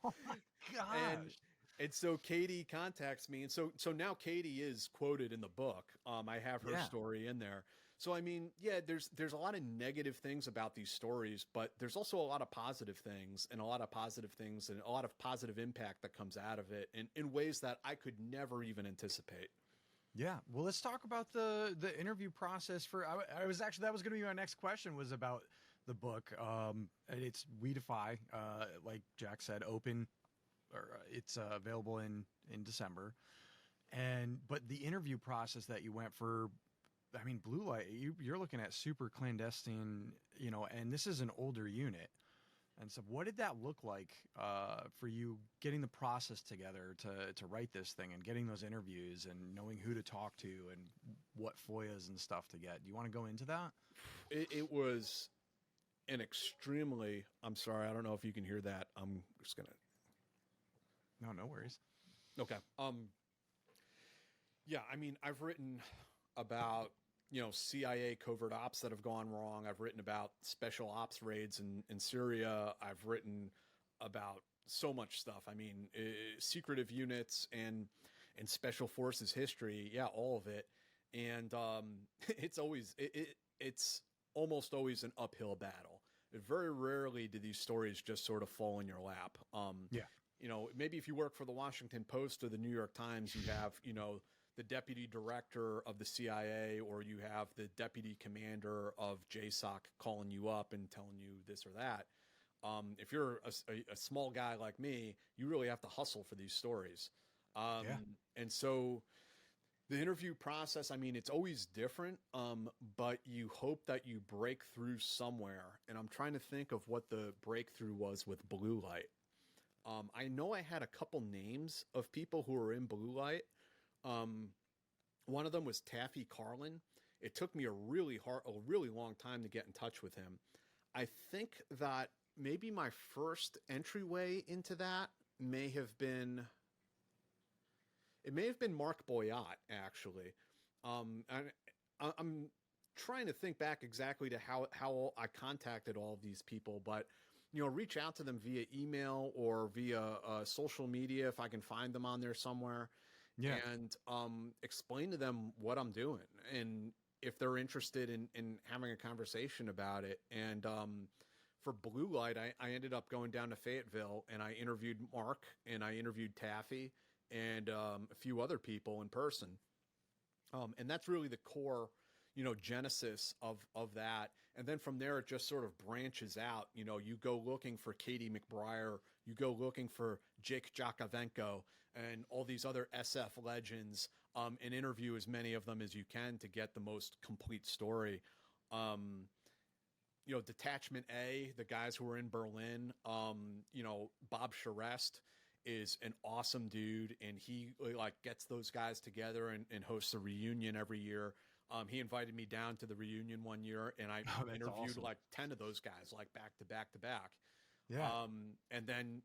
Oh my gosh. And so Katie contacts me, and so now Katie is quoted in the book. I have her story in there. So, I mean, there's a lot of negative things about these stories, but there's also a lot of positive things, and a lot of positive impact that comes out of it in ways that I could never even anticipate. Yeah. Well, let's talk about the interview process for, that was going to be my next question, was about the book. It's We Defy, like Jack said, open, or it's available in December. But the interview process that you went for, I mean, Blue Light, you're looking at super clandestine, and this is an older unit. And so what did that look like for you getting the process together to write this thing and getting those interviews and knowing who to talk to and what FOIAs and stuff to get? Do you want to go into that? It was an extremely, I'm sorry, I don't know if you can hear that. I'm just going to. No worries. Okay. Yeah, I mean, I've written about, CIA covert ops that have gone wrong. I've written about special ops raids in Syria. I've written about so much stuff. I mean, secretive units and special forces history. Yeah, all of it. And it's almost always an uphill battle. Very rarely do these stories just sort of fall in your lap. Maybe if you work for the Washington Post or the New York Times, you have, the deputy director of the CIA, or you have the deputy commander of JSOC calling you up and telling you this or that. If you're a small guy like me, you really have to hustle for these stories. And so the interview process, I mean, it's always different, but you hope that you break through somewhere. And I'm trying to think of what the breakthrough was with Blue Light. I know I had a couple names of people who were in Blue Light. One of them was Taffy Carlin. It took me a really long time to get in touch with him. I think that maybe my first entryway into that may have been Mark Boyott, actually. I'm trying to think back exactly to how I contacted all of these people, but reach out to them via email or via social media if I can find them on there somewhere. Yeah. And explain to them what I'm doing and if they're interested in having a conversation about it. And for Blue Light, I ended up going down to Fayetteville and I interviewed Mark and I interviewed Taffy and a few other people in person. And that's really the core, genesis of that. And then from there, it just sort of branches out. You go looking for Katie McBriar, you go looking for Jake Jakovenko and all these other SF legends, and interview as many of them as you can to get the most complete story. Detachment A, the guys who were in Berlin, Bob Charest is an awesome dude, and he gets those guys together and hosts a reunion every year. He invited me down to the reunion one year, and I interviewed awesome. 10 of those guys, back to back to back. Yeah. And then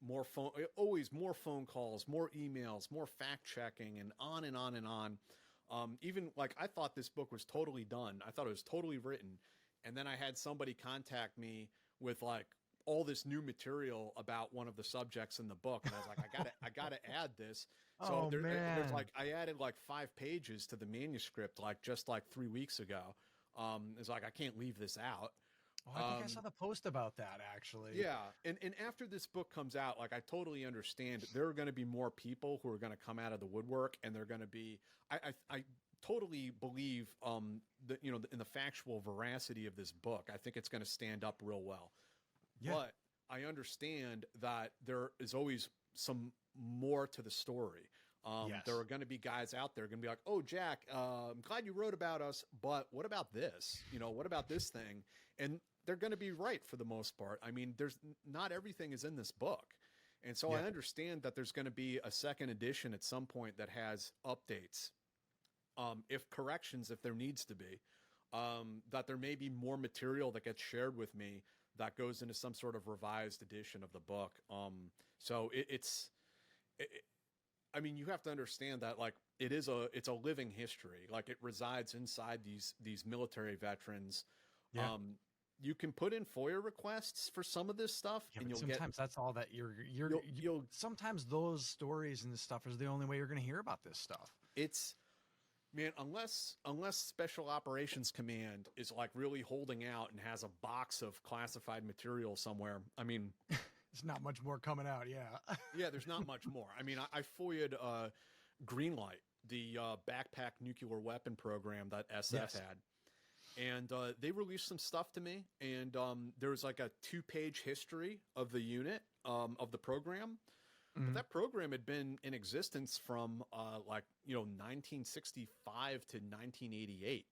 always more phone calls, more emails, more fact checking, and on and on and on. Even I thought this book was totally done. I thought it was totally written. And then I had somebody contact me with all this new material about one of the subjects in the book. And I was like, I gotta add this. So there's I added 5 pages to the manuscript, just 3 weeks ago. It's I can't leave this out. Oh, I think I saw the post about that, actually. Yeah, and after this book comes out, I totally understand there are going to be more people who are going to come out of the woodwork, and they're going to be. I totally believe that in the factual veracity of this book. I think it's going to stand up real well. Yeah. But I understand that there is always some more to the story. Yes. There are going to be guys out there going to be like, "Oh, Jack, I'm glad you wrote about us, but what about this? What about this thing?" And they're going to be right for the most part. I mean, not everything is in this book. And so I understand that there's going to be a second edition at some point that has updates, if corrections, if there needs to be, that there may be more material that gets shared with me that goes into some sort of revised edition of the book. So I mean, you have to understand that it's a living history. It resides inside these military veterans. Yeah. You can put in FOIA requests for some of this stuff, and sometimes that's all that you'll sometimes those stories and this stuff is the only way you're going to hear about this stuff. Man, unless Special Operations Command is really holding out and has a box of classified material somewhere, I mean, there's not much more coming out. Yeah. Yeah, there's not much more. I mean, I FOIA'd Greenlight, the backpack nuclear weapon program that SF had. and they released some stuff to me, and there was like a 2-page history of the unit, of the program. But that program had been in existence from 1965 to 1988.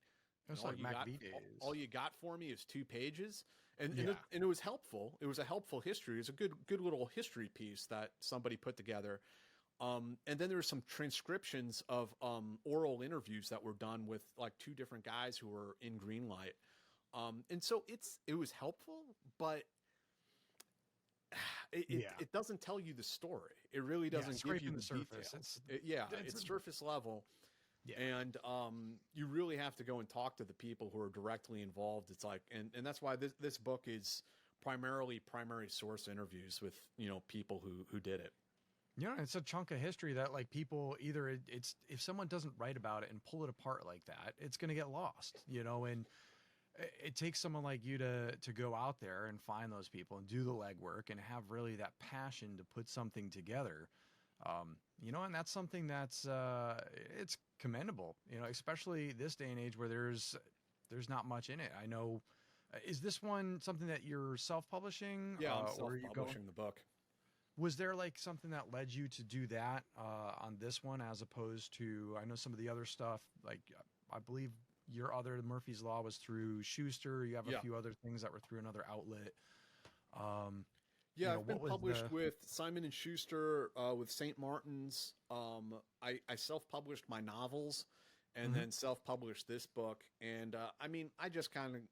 It was like MacV days. All you got for me is 2 pages, and it was helpful. It was a helpful history. It was a good little history piece that somebody put together. And then there were some transcriptions of oral interviews that were done with like 2 different guys who were in Greenlight. And so it was helpful, but it doesn't tell you the story. It really doesn't give you the surface. It's surface level. Yeah. And you really have to go and talk to the people who are directly involved. It's like, and that's why this book is primarily primary source interviews with, people who did it. It's a chunk of history that like people either it's if someone doesn't write about it and pull it apart like that, it's going to get lost, and it takes someone like you to go out there and find those people and do the legwork and have really that passion to put something together. And that's something that's it's commendable, especially this day and age where there's not much in it. I know. Is this one something that you're self-publishing? Yeah, I'm self-publishing the book. Was there like something that led you to do that on this one as opposed to, I know some of the other stuff, like I believe your other Murphy's Law was through Schuster. You have a few other things that were through another outlet. I've been published with Simon & Schuster, with St. Martin's. I self-published my novels and then self-published this book. And I just kind of,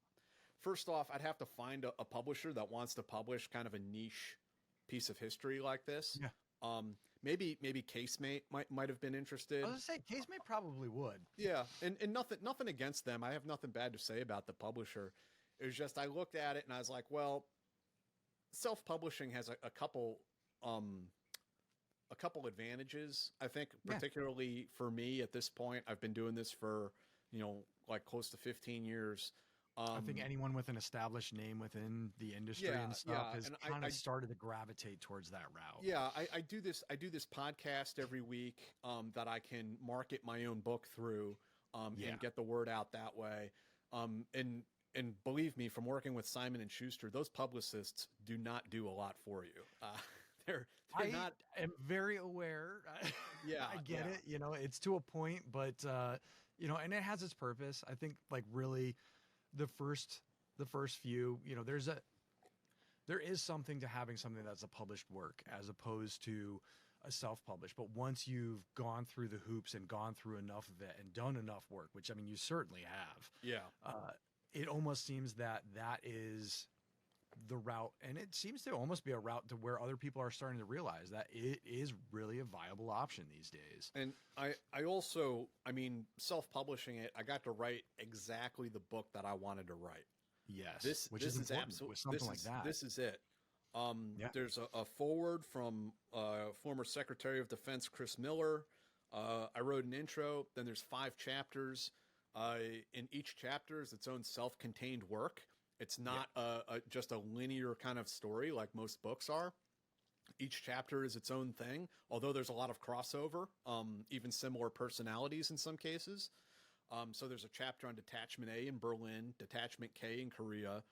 first off, I'd have to find a publisher that wants to publish kind of a niche piece of history like this. Yeah. Maybe Casemate might have been interested. I was gonna say Casemate probably would. Yeah, and nothing against them. I have nothing bad to say about the publisher. It was just I looked at it and I was like, well, self-publishing has a couple advantages. I think particularly for me at this point, I've been doing this for like close to 15 years. I think anyone with an established name within the industry and stuff has kind of started to gravitate towards that route. Yeah, I do this podcast every week that I can market my own book through and get the word out that way. And believe me, from working with Simon & Schuster, those publicists do not do a lot for you. They're not. I am very aware. I get it. It's to a point, but and it has its purpose. I think like really the first few, there is something to having something that's a published work as opposed to a self-published. But once you've gone through the hoops and gone through enough of it and done enough work, which I mean you certainly have. Yeah. It almost seems that is the route, and it seems to almost be a route to where other people are starting to realize that it is really a viable option these days. And I also, self-publishing it, I got to write exactly the book that I wanted to write. Yes, this is absolutely something like that. This is it. There's a foreword from former Secretary of Defense Chris Miller. I wrote an intro. Then there's 5 chapters. In each chapter is its own self-contained work. It's not just a linear kind of story like most books are. Each chapter is its own thing, although there's a lot of crossover, even similar personalities in some cases. So there's a chapter on Detachment A in Berlin, Detachment K in Korea,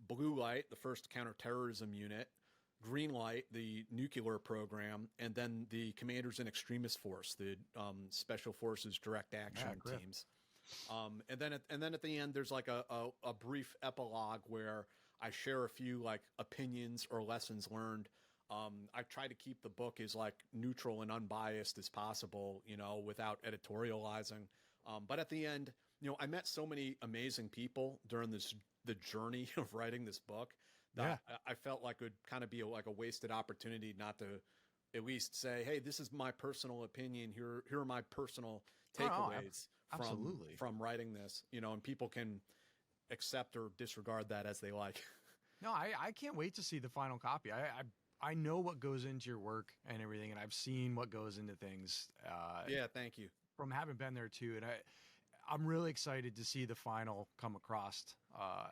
Blue Light, the first counterterrorism unit, Green Light, the nuclear program, and then the Commanders in Extremist Force, the Special Forces Direct Action teams. And then at the end, there's like a brief epilogue where I share a few like opinions or lessons learned. I try to keep the book as like neutral and unbiased as possible, without editorializing. But at the end, I met so many amazing people during the journey of writing this book that I felt like it would kind of be like a wasted opportunity not to at least say, hey, this is my personal opinion. Here are my personal takeaways from writing this, and people can accept or disregard that as they like. No, I can't wait to see the final copy. I know what goes into your work and everything, and I've seen what goes into things. Thank you. From having been there too, and I'm really excited to see the final come across.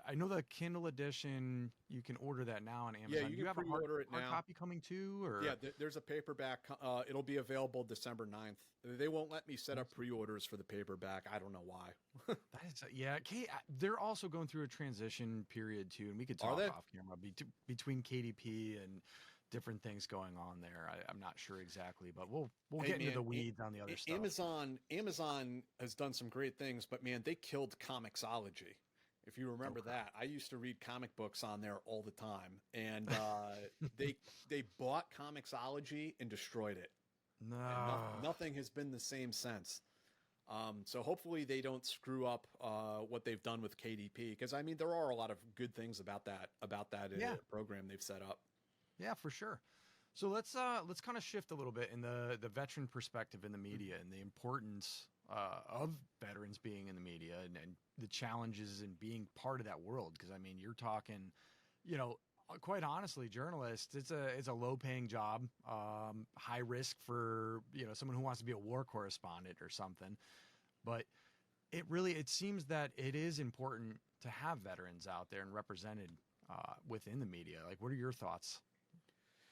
I know the Kindle edition, you can order that now on Amazon. Yeah, you Do you can have a pre-order it hard now. copy coming too? Or Yeah, there's a paperback. It'll be available December 9th. They won't let me set up pre-orders for the paperback. I don't know why. that is, yeah, they're also going through a transition period too, and we could Are talk they? off camera between KDP and different things going on there. I'm not sure exactly, but we'll Hey, get into man, the weeds on the other stuff. Amazon has done some great things, but man, they killed Comixology. If you remember Okay. that, I used to read comic books on there all the time, and they bought Comixology and destroyed it, No. and nothing has been the same since. So hopefully they don't screw up what they've done with KDP, because I mean there are a lot of good things about that Yeah. program they've set up. Yeah, for sure. So let's kind of shift a little bit in the veteran perspective in the media and the importance of veterans being in the media and the challenges in being part of that world. Because I mean, you're talking, quite honestly, journalists. It's a low paying job, high risk for someone who wants to be a war correspondent or something. But it seems that it is important to have veterans out there and represented within the media. Like, what are your thoughts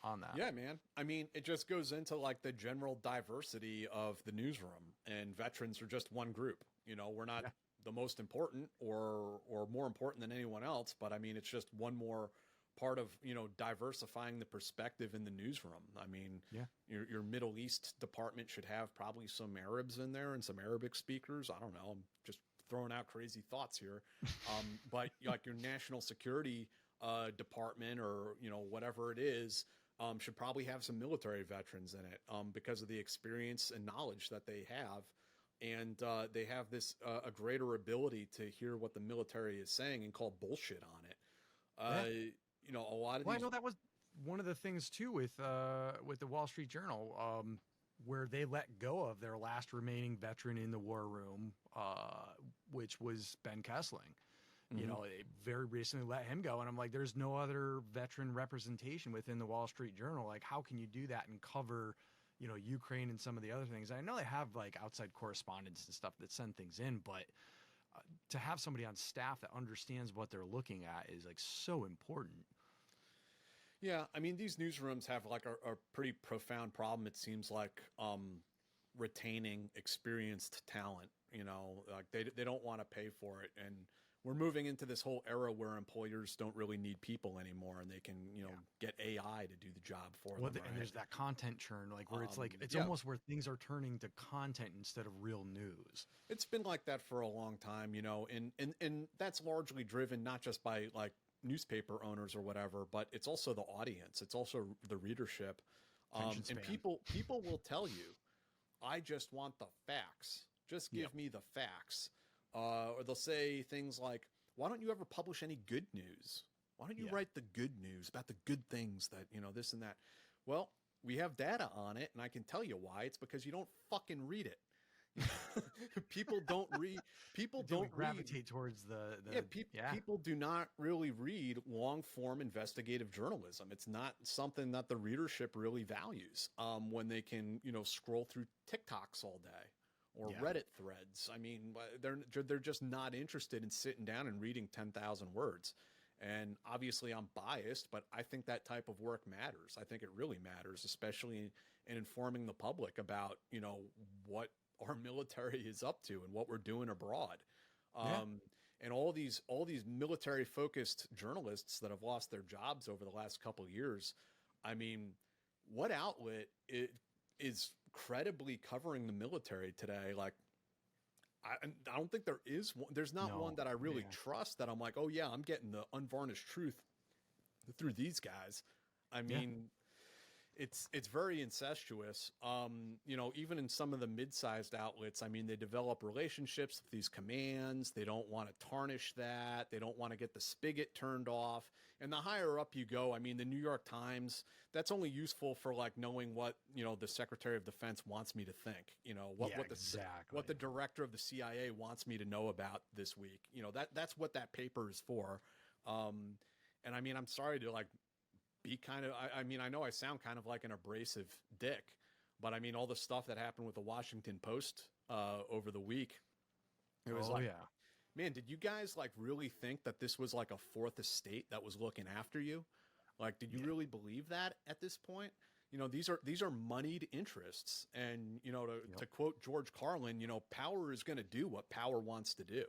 on that? Yeah, man. I mean, it just goes into like the general diversity of the newsroom, and veterans are just one group. We're not Yeah. the most important or more important than anyone else, but I mean, it's just one more part of, diversifying the perspective in the newsroom. I mean, Yeah. your Middle East department should have probably some Arabs in there and some Arabic speakers. I don't know. I'm just throwing out crazy thoughts here. But like your national security department or, whatever it is, should probably have some military veterans in it because of the experience and knowledge that they have. And they have this a greater ability to hear what the military is saying and call bullshit on it. Yeah. A lot of Well, I these. know that was one of the things too with the Wall Street Journal, where they let go of their last remaining veteran in the war room, which was Ben Kessling. They very recently let him go, and I'm like, there's no other veteran representation within the Wall Street Journal. Like, how can you do that and cover, Ukraine and some of the other things? I know they have like outside correspondents and stuff that send things in, but to have somebody on staff that understands what they're looking at is like so important. Yeah, I mean, these newsrooms have like a pretty profound problem, it seems like, retaining experienced talent. Like they don't want to pay for it. And we're moving into this whole era where employers don't really need people anymore, and they can, get AI to do the job for them. And Right? there's that content churn, like where it's Yeah. almost where things are turning to content instead of real news. It's been like that for a long time, and that's largely driven not just by like newspaper owners or whatever, but it's also the audience. It's also the readership. Attention And span. people will tell you, I just want the facts. Just give me the facts. Or they'll say things like, why don't you ever publish any good news? Why don't you write the good news about the good things that, this and that? Well, we have data on it, and I can tell you why. It's because you don't fucking read it. People don't read. People don't gravitate towards the people do not really read long form investigative journalism. It's not something that the readership really values when they can scroll through TikToks all day or Reddit threads. I mean, they're just not interested in sitting down and reading 10,000 words. And obviously I'm biased, but I think that type of work matters. I think it really matters, especially in informing the public about, what our military is up to and what we're doing abroad. And all these military focused journalists that have lost their jobs over the last couple of years. I mean, what outlet is credibly covering the military today? Like, I don't think there is one. There's not one that I really trust that I'm like, oh yeah, I'm getting the unvarnished truth through these guys. I mean, it's very incestuous. Even in some of the mid-sized outlets, I mean, they develop relationships with these commands. They don't want to tarnish that. They don't want to get the spigot turned off. And the higher up you go, I mean, the New York Times, that's only useful for like knowing what, the Secretary of Defense wants me to think, what the director of the CIA wants me to know about this week. That's what that paper is for. And I mean, I'm sorry to like be kind of, I mean, I know I sound kind of like an abrasive dick, but I mean, all the stuff that happened with the Washington Post over the week, It was Oh like, yeah. man, did you guys like really think that this was like a fourth estate that was looking after you? Like, did you Yeah. really believe that at this point? You know, these are moneyed interests, and you know, to Yep. quote George Carlin, you know, power is going to do what power wants to do.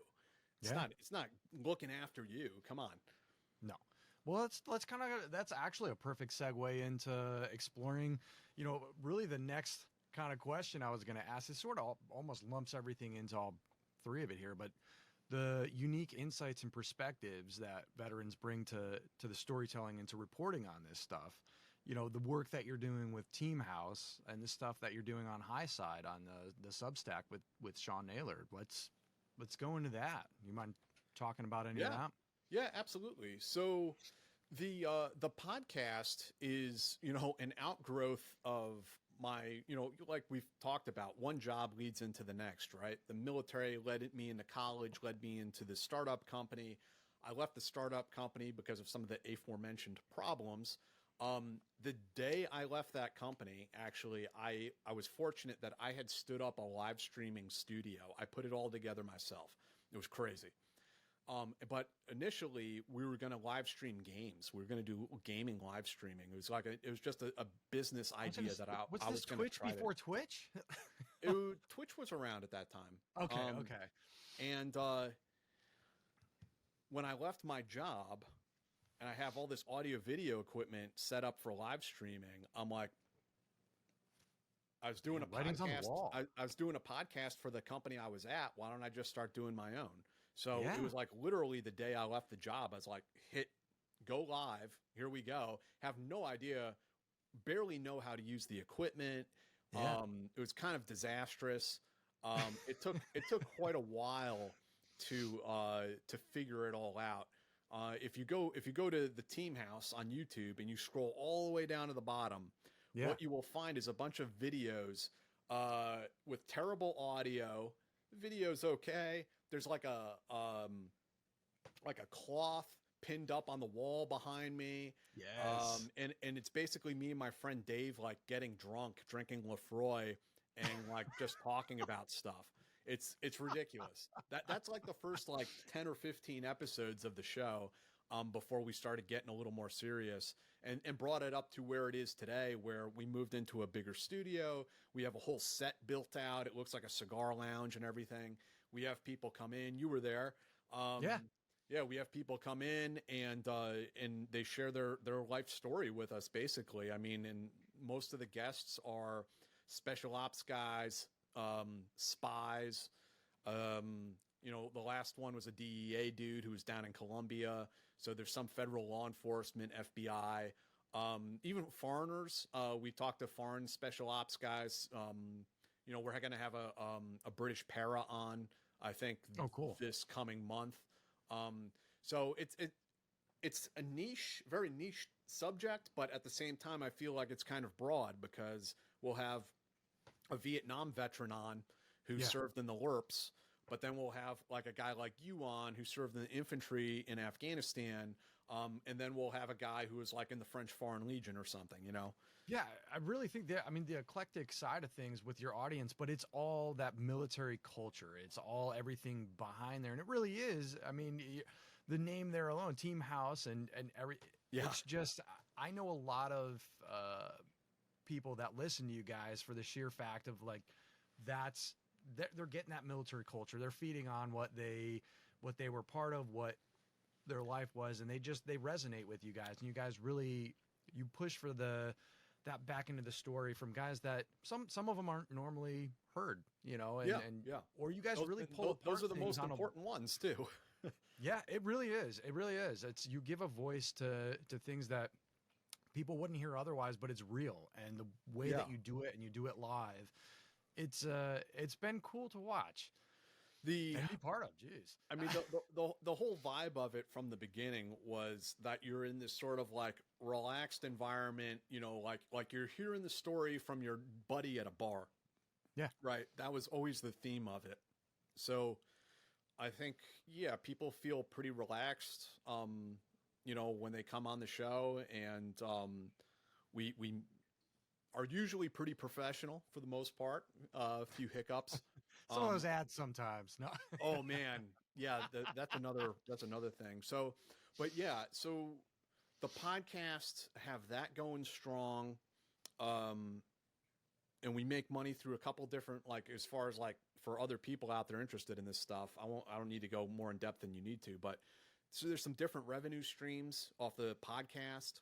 Yeah. It's not looking after you. Come on. No. Well, let's kind of that's actually a perfect segue into exploring, really the next kind of question I was going to ask. It sort of almost lumps everything into all three of it here, but the unique insights and perspectives that veterans bring to the storytelling and to reporting on this stuff. The work that you're doing with Team House and the stuff that you're doing on High Side on the Substack with Sean Naylor. Let's go into that. You mind talking about any of Yeah. that? Yeah, absolutely. So the podcast is, you know, an outgrowth of my, you know, like we've talked about, one job leads into the next, right? The military led me into college, led me into the startup company. I left the startup company because of some of the aforementioned problems. The day I left that company, actually, I was fortunate that I had stood up a live streaming studio. I put it all together myself. It was crazy. But initially, we were going to live stream games. We were going to do gaming live streaming. It was like it was just a business idea that What's I this was going to Twitch try to. before Twitch? Twitch was around at that time. Okay, okay. And when I left my job, and I have all this audio video equipment set up for live streaming, I'm like, I was doing a Writing's on the podcast. wall. I was doing a podcast for the company I was at. Why don't I just start doing my own? So Yeah. it was like literally the day I left the job, I was like, hit go live. Here we go. Have no idea, barely know how to use the equipment. Yeah. It was kind of disastrous. It took quite a while to figure it all out. If you go to the Team House on YouTube and you scroll all the way down to the bottom, Yeah. what you will find is a bunch of videos with terrible audio. Video's okay. There's like a cloth pinned up on the wall behind me. Yes. And it's basically me and my friend Dave like getting drunk, drinking Lefroy, and like just talking about stuff. It's ridiculous. That's like the first like 10 or 15 episodes of the show before we started getting a little more serious and brought it up to where it is today, where we moved into a bigger studio. We have a whole set built out. It looks like a cigar lounge and everything. We have people come in. You were there. Yeah. Yeah, we have people come in and they share their life story with us, basically. I mean, and most of the guests are special ops guys, spies. You know, the last one was a DEA dude who was down in Colombia. So there's some federal law enforcement, FBI, even foreigners. We talked to foreign special ops guys. You know, we're going to have a British para on, I think, Oh, cool. this coming month. So it's a niche, very niche subject, but at the same time, I feel like it's kind of broad because we'll have a Vietnam veteran on who Yeah. served in the LRPs, but then we'll have like a guy like you on who served in the infantry in Afghanistan. And then we'll have a guy who was like in the French Foreign Legion or something, you know? Yeah, I really think that, I mean, the eclectic side of things with your audience, but it's all that military culture. It's all everything behind there. And it really is. I mean, the name there alone, Team House and every, Yeah. it's just, I know a lot of people that listen to you guys for the sheer fact of like, they're getting that military culture. They're feeding on what they were part of, what their life was. And they resonate with you guys. And you guys really, you push for that back into the story from guys that some of them aren't normally heard, you know, and yeah. or you guys really pull apart those are the things most important ones too. yeah, it really is. It really is. It's, you give a voice to things that people wouldn't hear otherwise, but it's real. And the way Yeah. that you do it and you do it live, it's been cool to watch and be part of. Jeez. I mean, the whole vibe of it from the beginning was that you're in this sort of like relaxed environment, you know, like you're hearing the story from your buddy at a bar. Yeah. Right. That was always the theme of it. So I think, yeah, people feel pretty relaxed, you know, when they come on the show, and we are usually pretty professional for the most part. A few hiccups. Some of those ads sometimes. No. Oh man, yeah, that's another thing. So, but yeah, so the podcasts have that going strong, and we make money through a couple different, like, as far as like for other people out there interested in this stuff. I don't need to go more in depth than you need to, but so there's some different revenue streams off the podcast,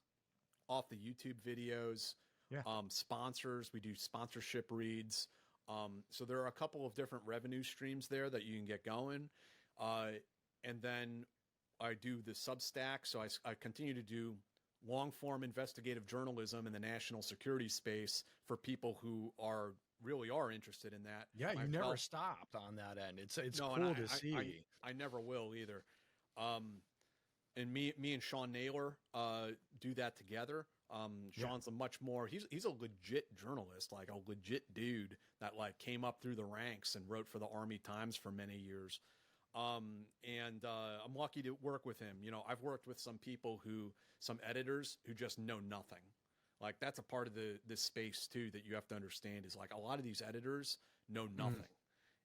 off the YouTube videos, Yeah. sponsors. We do sponsorship reads. So there are a couple of different revenue streams there that you can get going. And then I do the Substack. So I continue to do long form investigative journalism in the national security space for people who really are interested in that. Yeah, you never stopped on that end. It's No, cool to see. I never will either. And me and Sean Naylor do that together. Sean's a much more, he's a legit journalist, like a legit dude that like came up through the ranks and wrote for the Army Times for many years. And I'm lucky to work with him. You know, I've worked with some editors who just know nothing. Like that's a part of this space too, that you have to understand is like a lot of these editors know nothing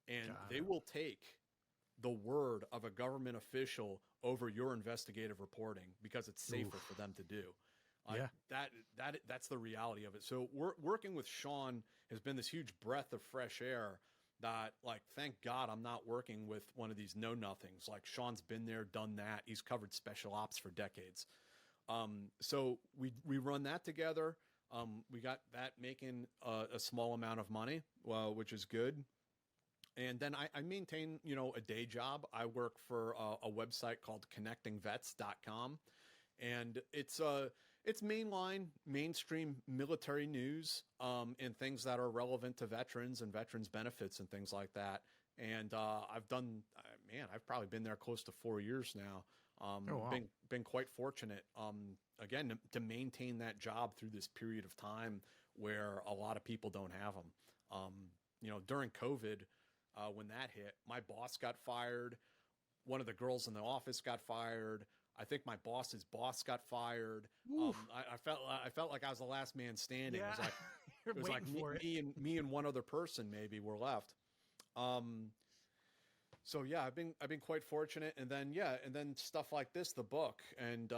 and they will take the word of a government official over your investigative reporting because it's safer for them to do. That's the reality of it. So working with Sean has been this huge breath of fresh air that, like, thank God I'm not working with one of these know-nothings. Like Sean's been there, done that. He's covered special ops for decades. So we run that together. We got that making a small amount of money, which is good. And then I maintain, a day job. I work for a website called connectingvets.com. And it's mainstream military news, and things that are relevant to veterans and veterans benefits and things like that. And I've probably been there close to 4 years now. Been quite fortunate, again, to maintain that job through this period of time where a lot of people don't have them. During COVID, when that hit, my boss got fired. One of the girls in the office got fired. I think my boss's boss got fired. I felt like I was the last man standing. Yeah. It was like me and one other person maybe were left. So yeah, I've been quite fortunate. And then stuff like this, the book, and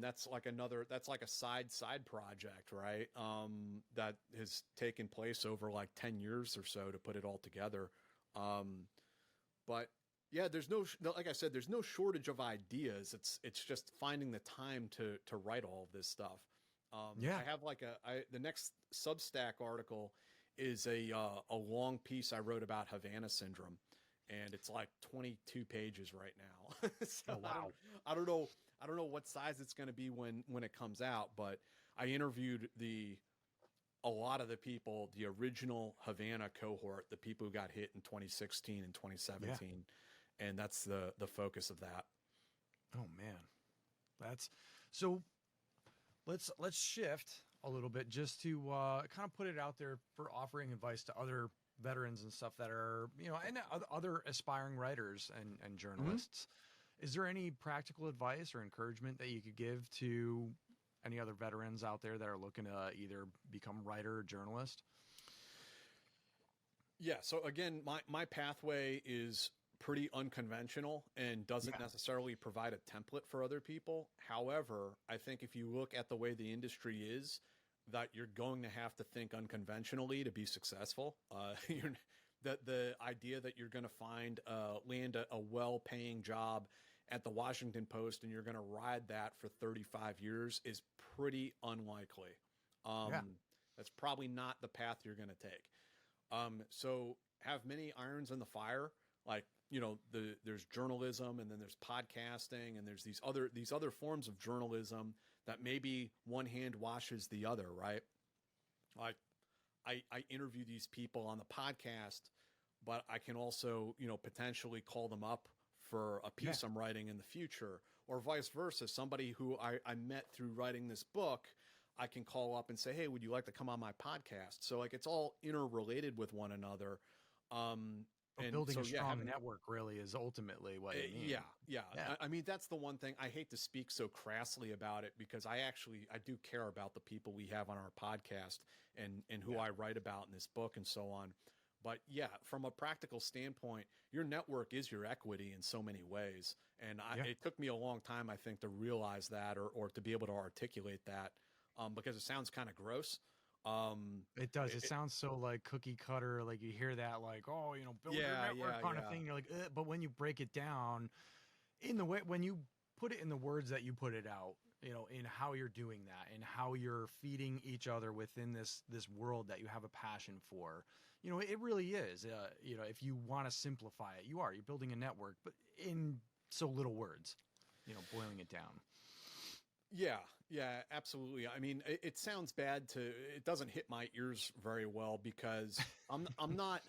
that's like a side project, right? That has taken place over like 10 years or so to put it all together. But yeah, like I said, there's no shortage of ideas. It's just finding the time to write all of this stuff. I have the next Substack article is a long piece I wrote about Havana syndrome, and it's like 22 pages right now. So wow. I don't know what size it's going to be when it comes out, but I interviewed a lot of the people, the original Havana cohort, the people who got hit in 2016 and 2017. Yeah. And that's the focus of that. Oh man, that's so. Let's shift a little bit just to kind of put it out there for offering advice to other veterans and stuff that are, and other aspiring writers and journalists. Mm-hmm. Is there any practical advice or encouragement that you could give to any other veterans out there that are looking to either become writer or journalist? Yeah. So again, my pathway is pretty unconventional and doesn't necessarily provide a template for other people. However, I think if you look at the way the industry is, that you're going to have to think unconventionally to be successful. The idea that you're going to land a well-paying job at the Washington Post and you're going to ride that for 35 years is pretty unlikely. That's probably not the path you're going to take. So have many irons in the fire. Like, there's journalism, and then there's podcasting, and there's these other forms of journalism that maybe one hand washes the other, right? Like I interview these people on the podcast, but I can also, potentially call them up for a piece I'm writing in the future, or vice versa. Somebody who I met through writing this book, I can call up and say, hey, would you like to come on my podcast? So like, it's all interrelated with one another. And building a strong network really is ultimately what you need. Yeah. I mean, that's the one thing. I hate to speak so crassly about it because I do care about the people we have on our podcast and who I write about in this book and so on. But yeah, from a practical standpoint, your network is your equity in so many ways. And it took me a long time, I think, to realize that, or to be able to articulate that, because it sounds kind of gross. It does. It sounds so like cookie cutter. Like you hear that, like, oh, build your network kind of thing. You're like, but when you break it down in the way, when you put it in the words that you put it out, in how you're doing that and how you're feeding each other within this world that you have a passion for, it really is. If you want to simplify it, you're building a network, but in so little words, boiling it down. Yeah, absolutely. I mean, it sounds bad it doesn't hit my ears very well because I'm not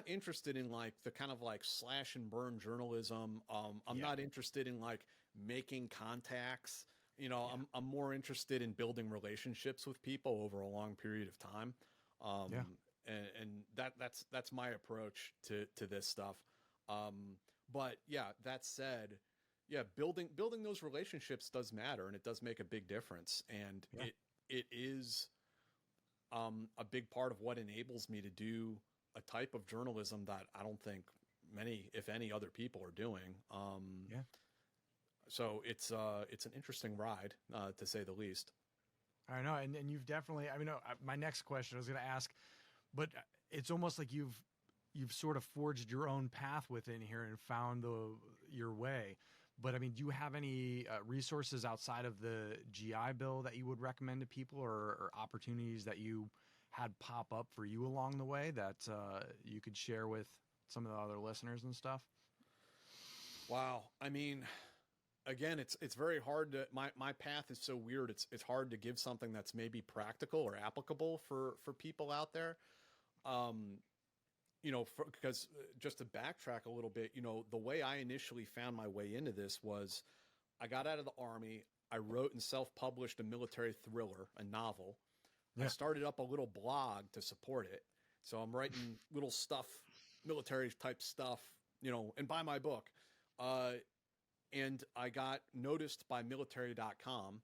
interested in like the kind of like slash and burn journalism. I'm not interested in like making contacts. I'm more interested in building relationships with people over a long period of time. And that's my approach to this stuff. But yeah, that said, yeah, building those relationships does matter, and it does make a big difference. And it is a big part of what enables me to do a type of journalism that I don't think many, if any, other people are doing. So it's an interesting ride, to say the least. I know, and you've definitely. I mean, my next question I was going to ask, but it's almost like you've sort of forged your own path within here and found your way. But I mean, do you have any resources outside of the GI Bill that you would recommend to people, or opportunities that you had pop up for you along the way that you could share with some of the other listeners and stuff? Wow. I mean, again, it's very hard to, my path is so weird. It's hard to give something that's maybe practical or applicable for people out there. Because just to backtrack a little bit, the way I initially found my way into this was I got out of the Army. I wrote and self-published a military thriller, a novel. I started up a little blog to support it. So I'm writing little stuff, military type stuff, and buy my book. And I got noticed by military.com,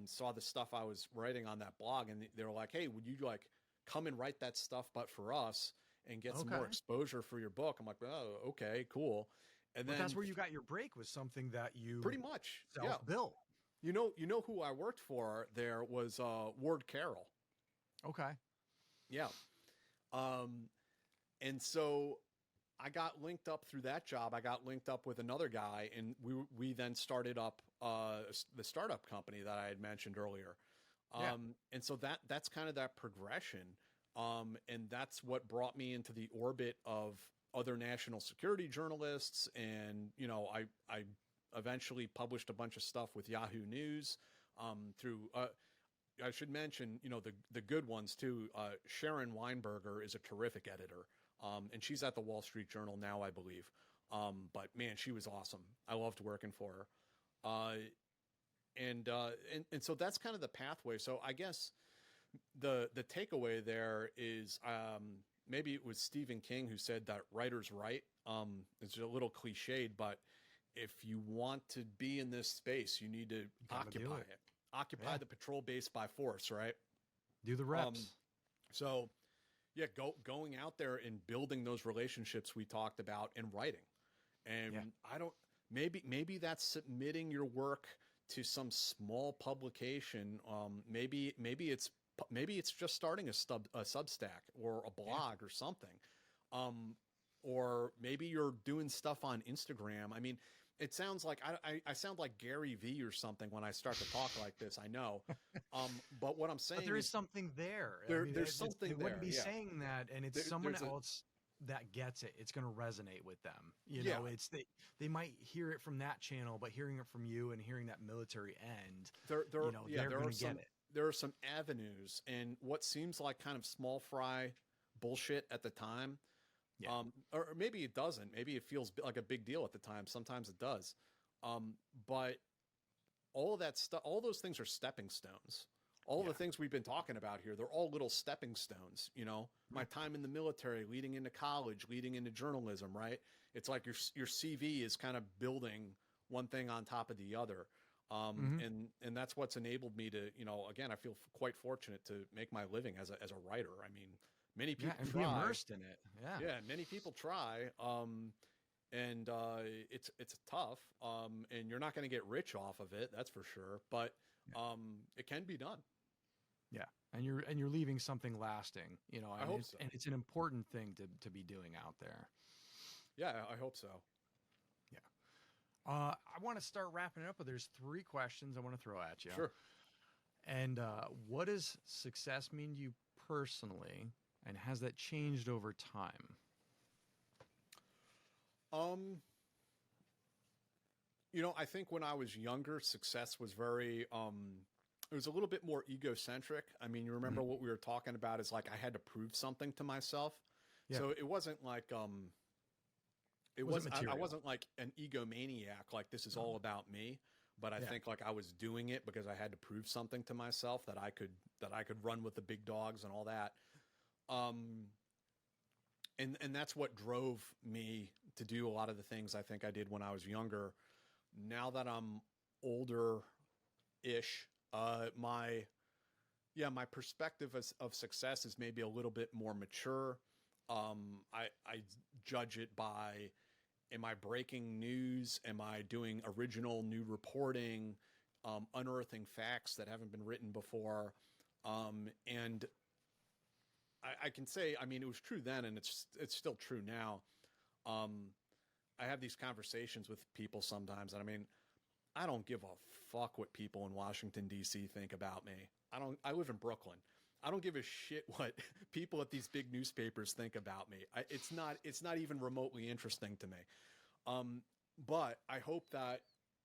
saw the stuff I was writing on that blog, and they were like, hey, would you like come and write that stuff, but for us, and get some more exposure for your book? I'm like, oh, okay, cool. And then that's where you got your break, was something that you pretty much self-built. You know who I worked for there was Ward Carroll. Okay. Yeah. And so I got linked up through that job. I got linked up with another guy, and we then started up the startup company that I had mentioned earlier. And so that's kind of that progression. And that's what brought me into the orbit of other national security journalists. And, I eventually published a bunch of stuff with Yahoo News, through, I should mention, the good ones too. Sharon Weinberger is a terrific editor. And she's at the Wall Street Journal now, I believe. But man, she was awesome. I loved working for her. And so that's kind of the pathway. So I guess the takeaway there is, maybe it was Stephen King who said that writers write. It's a little cliched, but if you want to be in this space, you need to occupy it. Occupy the patrol base by force, right? Do the reps. So yeah, going out there and building those relationships we talked about, and writing. And maybe that's submitting your work to some small publication. Maybe it's just starting a Substack or a blog or something. Or maybe you're doing stuff on Instagram. I mean, it sounds like I sound like Gary V or something when I start to talk like this. I know. But what I'm saying but there is something there. There's something there. They wouldn't be saying that, and it's someone else that gets it. It's going to resonate with them. It's they might hear it from that channel, but hearing it from you and hearing that military end, they're going to get it. There are some avenues, and what seems like kind of small fry bullshit at the time. Or maybe it doesn't. Maybe it feels like a big deal at the time. Sometimes it does. But all of that stuff, all those things are stepping stones. All the things we've been talking about here, they're all little stepping stones. My time in the military, leading into college, leading into journalism, right? It's like your CV is kind of building one thing on top of the other. And that's what's enabled me to, again, I feel quite fortunate to make my living as a writer. I mean, Many Yeah, people and be try. immersed in it. Yeah. Yeah, many people try. And it's tough. And you're not going to get rich off of it, that's for sure. But Yeah. it can be done. Yeah. And you're leaving something lasting, I hope so. and it's an important thing to be doing out there. Yeah, I hope so. Yeah. I want to start wrapping it up, but there's 3 questions I want to throw at you. Sure. And what does success mean to you personally, and has that changed over time? I think when I was younger, success was very it was a little bit more egocentric. I mean, you remember what we were talking about is like I had to prove something to myself. Yeah. So it wasn't like I wasn't like an egomaniac, like this is all about me. But I think like I was doing it because I had to prove something to myself that I could run with the big dogs and all that. And that's what drove me to do a lot of the things I think I did when I was younger. Now that I'm older-ish, my perspective of success is maybe a little bit more mature. I judge it by, am I breaking news? Am I doing original new reporting? Unearthing facts that haven't been written before? And I can say, I mean, it was true then, and it's still true now. I have these conversations with people sometimes, and I mean, I don't give a fuck what people in Washington, D.C. think about me. I live in Brooklyn. I don't give a shit what people at these big newspapers think about me. It's not even remotely interesting to me. But I hope that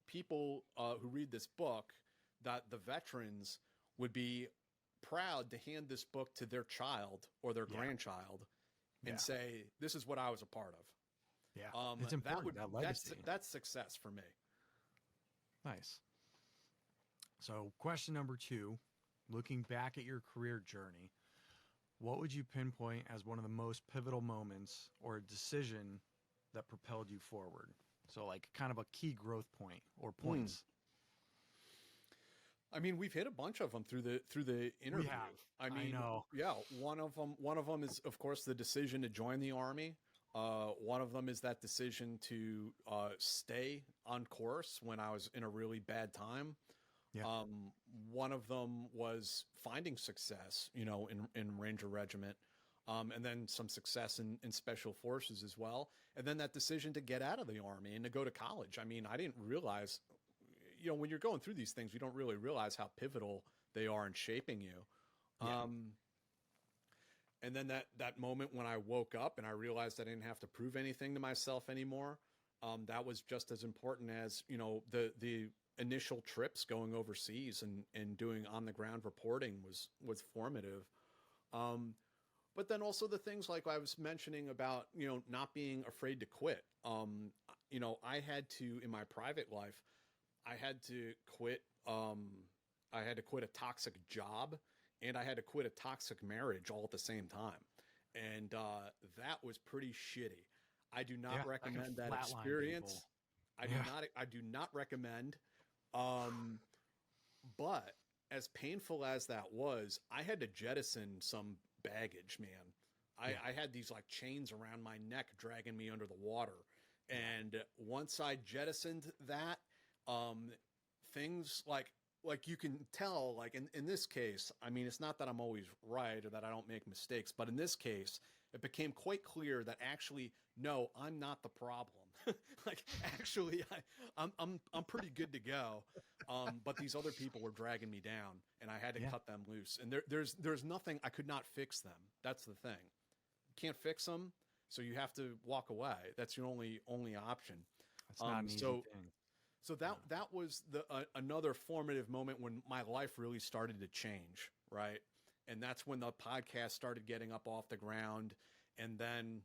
people who read this book, that the veterans would be proud to hand this book to their child or their grandchild and say, this is what I was a part of. Yeah. It's important, that legacy. That's success for me. Nice. So question number 2, looking back at your career journey, what would you pinpoint as one of the most pivotal moments or a decision that propelled you forward? So like kind of a key growth point or points. I mean, we've hit a bunch of them through the interview. We have. I mean, I know. Yeah, one of them is, of course, the decision to join the Army. One of them is that decision to stay on course when I was in a really bad time. Yeah. One of them was finding success, in Ranger Regiment, and then some success in Special Forces as well. And then that decision to get out of the Army and to go to college. I mean, I didn't realize, when you're going through these things, you don't really realize how pivotal they are in shaping you. Yeah. And then that moment when I woke up and I realized I didn't have to prove anything to myself anymore, that was just as important as, the initial trips going overseas and doing on the ground reporting was formative. But then also the things like I was mentioning about, not being afraid to quit. I had to, in my private life, I had to quit a toxic job, and I had to quit a toxic marriage all at the same time. And that was pretty shitty. I do not recommend that experience. I do not recommend. But as painful as that was, I had to jettison some baggage, man. I had these like chains around my neck dragging me under the water. And once I jettisoned that, things like you can tell, like in this case, I mean, it's not that I'm always right or that I don't make mistakes, but in this case, it became quite clear that actually, no, I'm not the problem. Like, actually, I'm pretty good to go. But these other people were dragging me down, and I had to cut them loose. And there's nothing, I could not fix them. That's the thing. You can't fix them, so you have to walk away. That's your only option. That's not an easy thing. So that was another formative moment when my life really started to change, right? And that's when the podcast started getting up off the ground. And then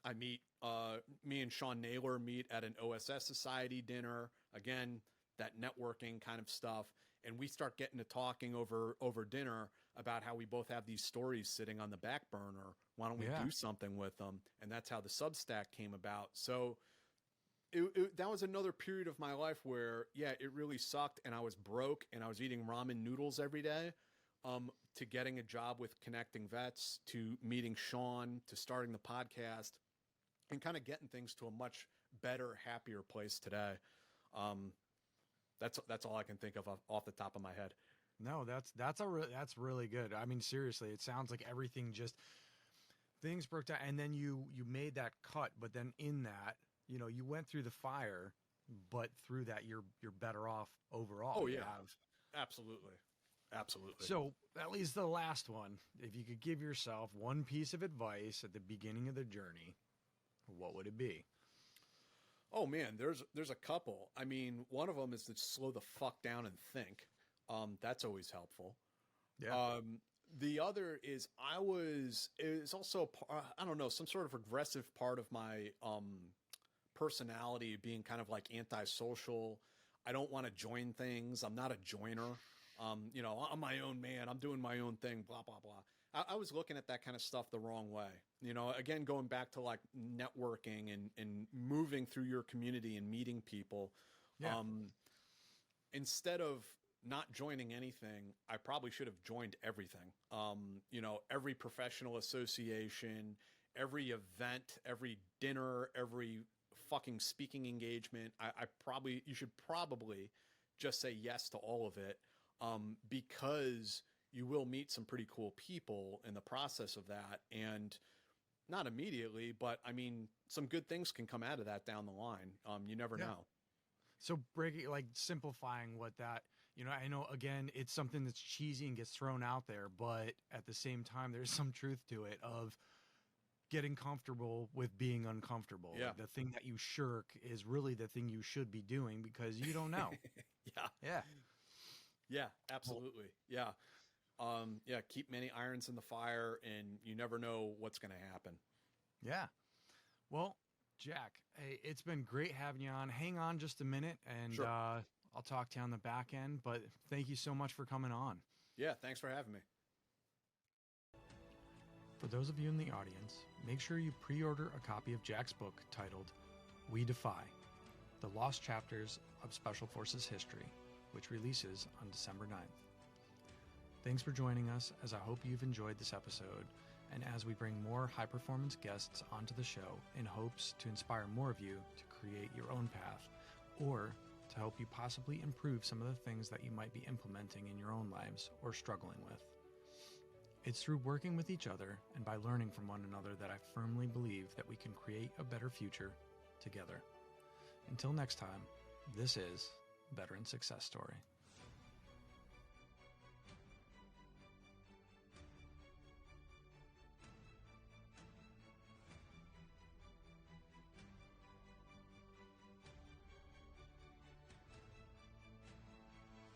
I me and Sean Naylor meet at an OSS Society dinner. Again, that networking kind of stuff. And we start getting to talking over dinner about how we both have these stories sitting on the back burner. Why don't we do something with them? And that's how the Substack came about. So that was another period of my life where, it really sucked, and I was broke, and I was eating ramen noodles every day. to getting a job with Connecting Vets, to meeting Sean, to starting the podcast, and kind of getting things to a much better, happier place today. That's all I can think of off the top of my head. No, that's really good. I mean, seriously, it sounds like everything just things broke down, and then you made that cut, but then in that, you went through the fire, but through that you're better off overall. Oh yeah, absolutely. So that leaves the last one. If you could give yourself one piece of advice at the beginning of the journey, what would it be? Oh man, there's a couple. I mean, one of them is to slow the fuck down and think. That's always helpful. Yeah. The other is is also, I don't know, some sort of regressive part of my personality being kind of like antisocial. I don't want to join things. I'm not a joiner. I'm my own man. I'm doing my own thing, blah, blah, blah. I was looking at that kind of stuff the wrong way. Again, going back to like networking and moving through your community and meeting people. Yeah. Instead of not joining anything, I probably should have joined everything. Every professional association, every event, every dinner, every fucking speaking engagement. You should probably just say yes to all of it. Because you will meet some pretty cool people in the process of that, and not immediately, but I mean, some good things can come out of that down the line. You never know. So simplifying what that, I know again, it's something that's cheesy and gets thrown out there, but at the same time, there's some truth to it of getting comfortable with being uncomfortable. Yeah. Like the thing that you shirk is really the thing you should be doing because you don't know. Yeah. Yeah, absolutely. Yeah. Keep many irons in the fire, and you never know what's going to happen. Yeah. Well, Jack, hey, it's been great having you on. Hang on just a minute, and Sure. I'll talk to you on the back end, but thank you so much for coming on. Yeah, thanks for having me. For those of you in the audience, make sure you pre-order a copy of Jack's book titled We Defy: The Lost Chapters of Special Forces History, which releases on December 9th. Thanks for joining us, as I hope you've enjoyed this episode, and as we bring more high-performance guests onto the show in hopes to inspire more of you to create your own path, or to help you possibly improve some of the things that you might be implementing in your own lives or struggling with. It's through working with each other and by learning from one another that I firmly believe that we can create a better future together. Until next time, this is Veteran Success Story.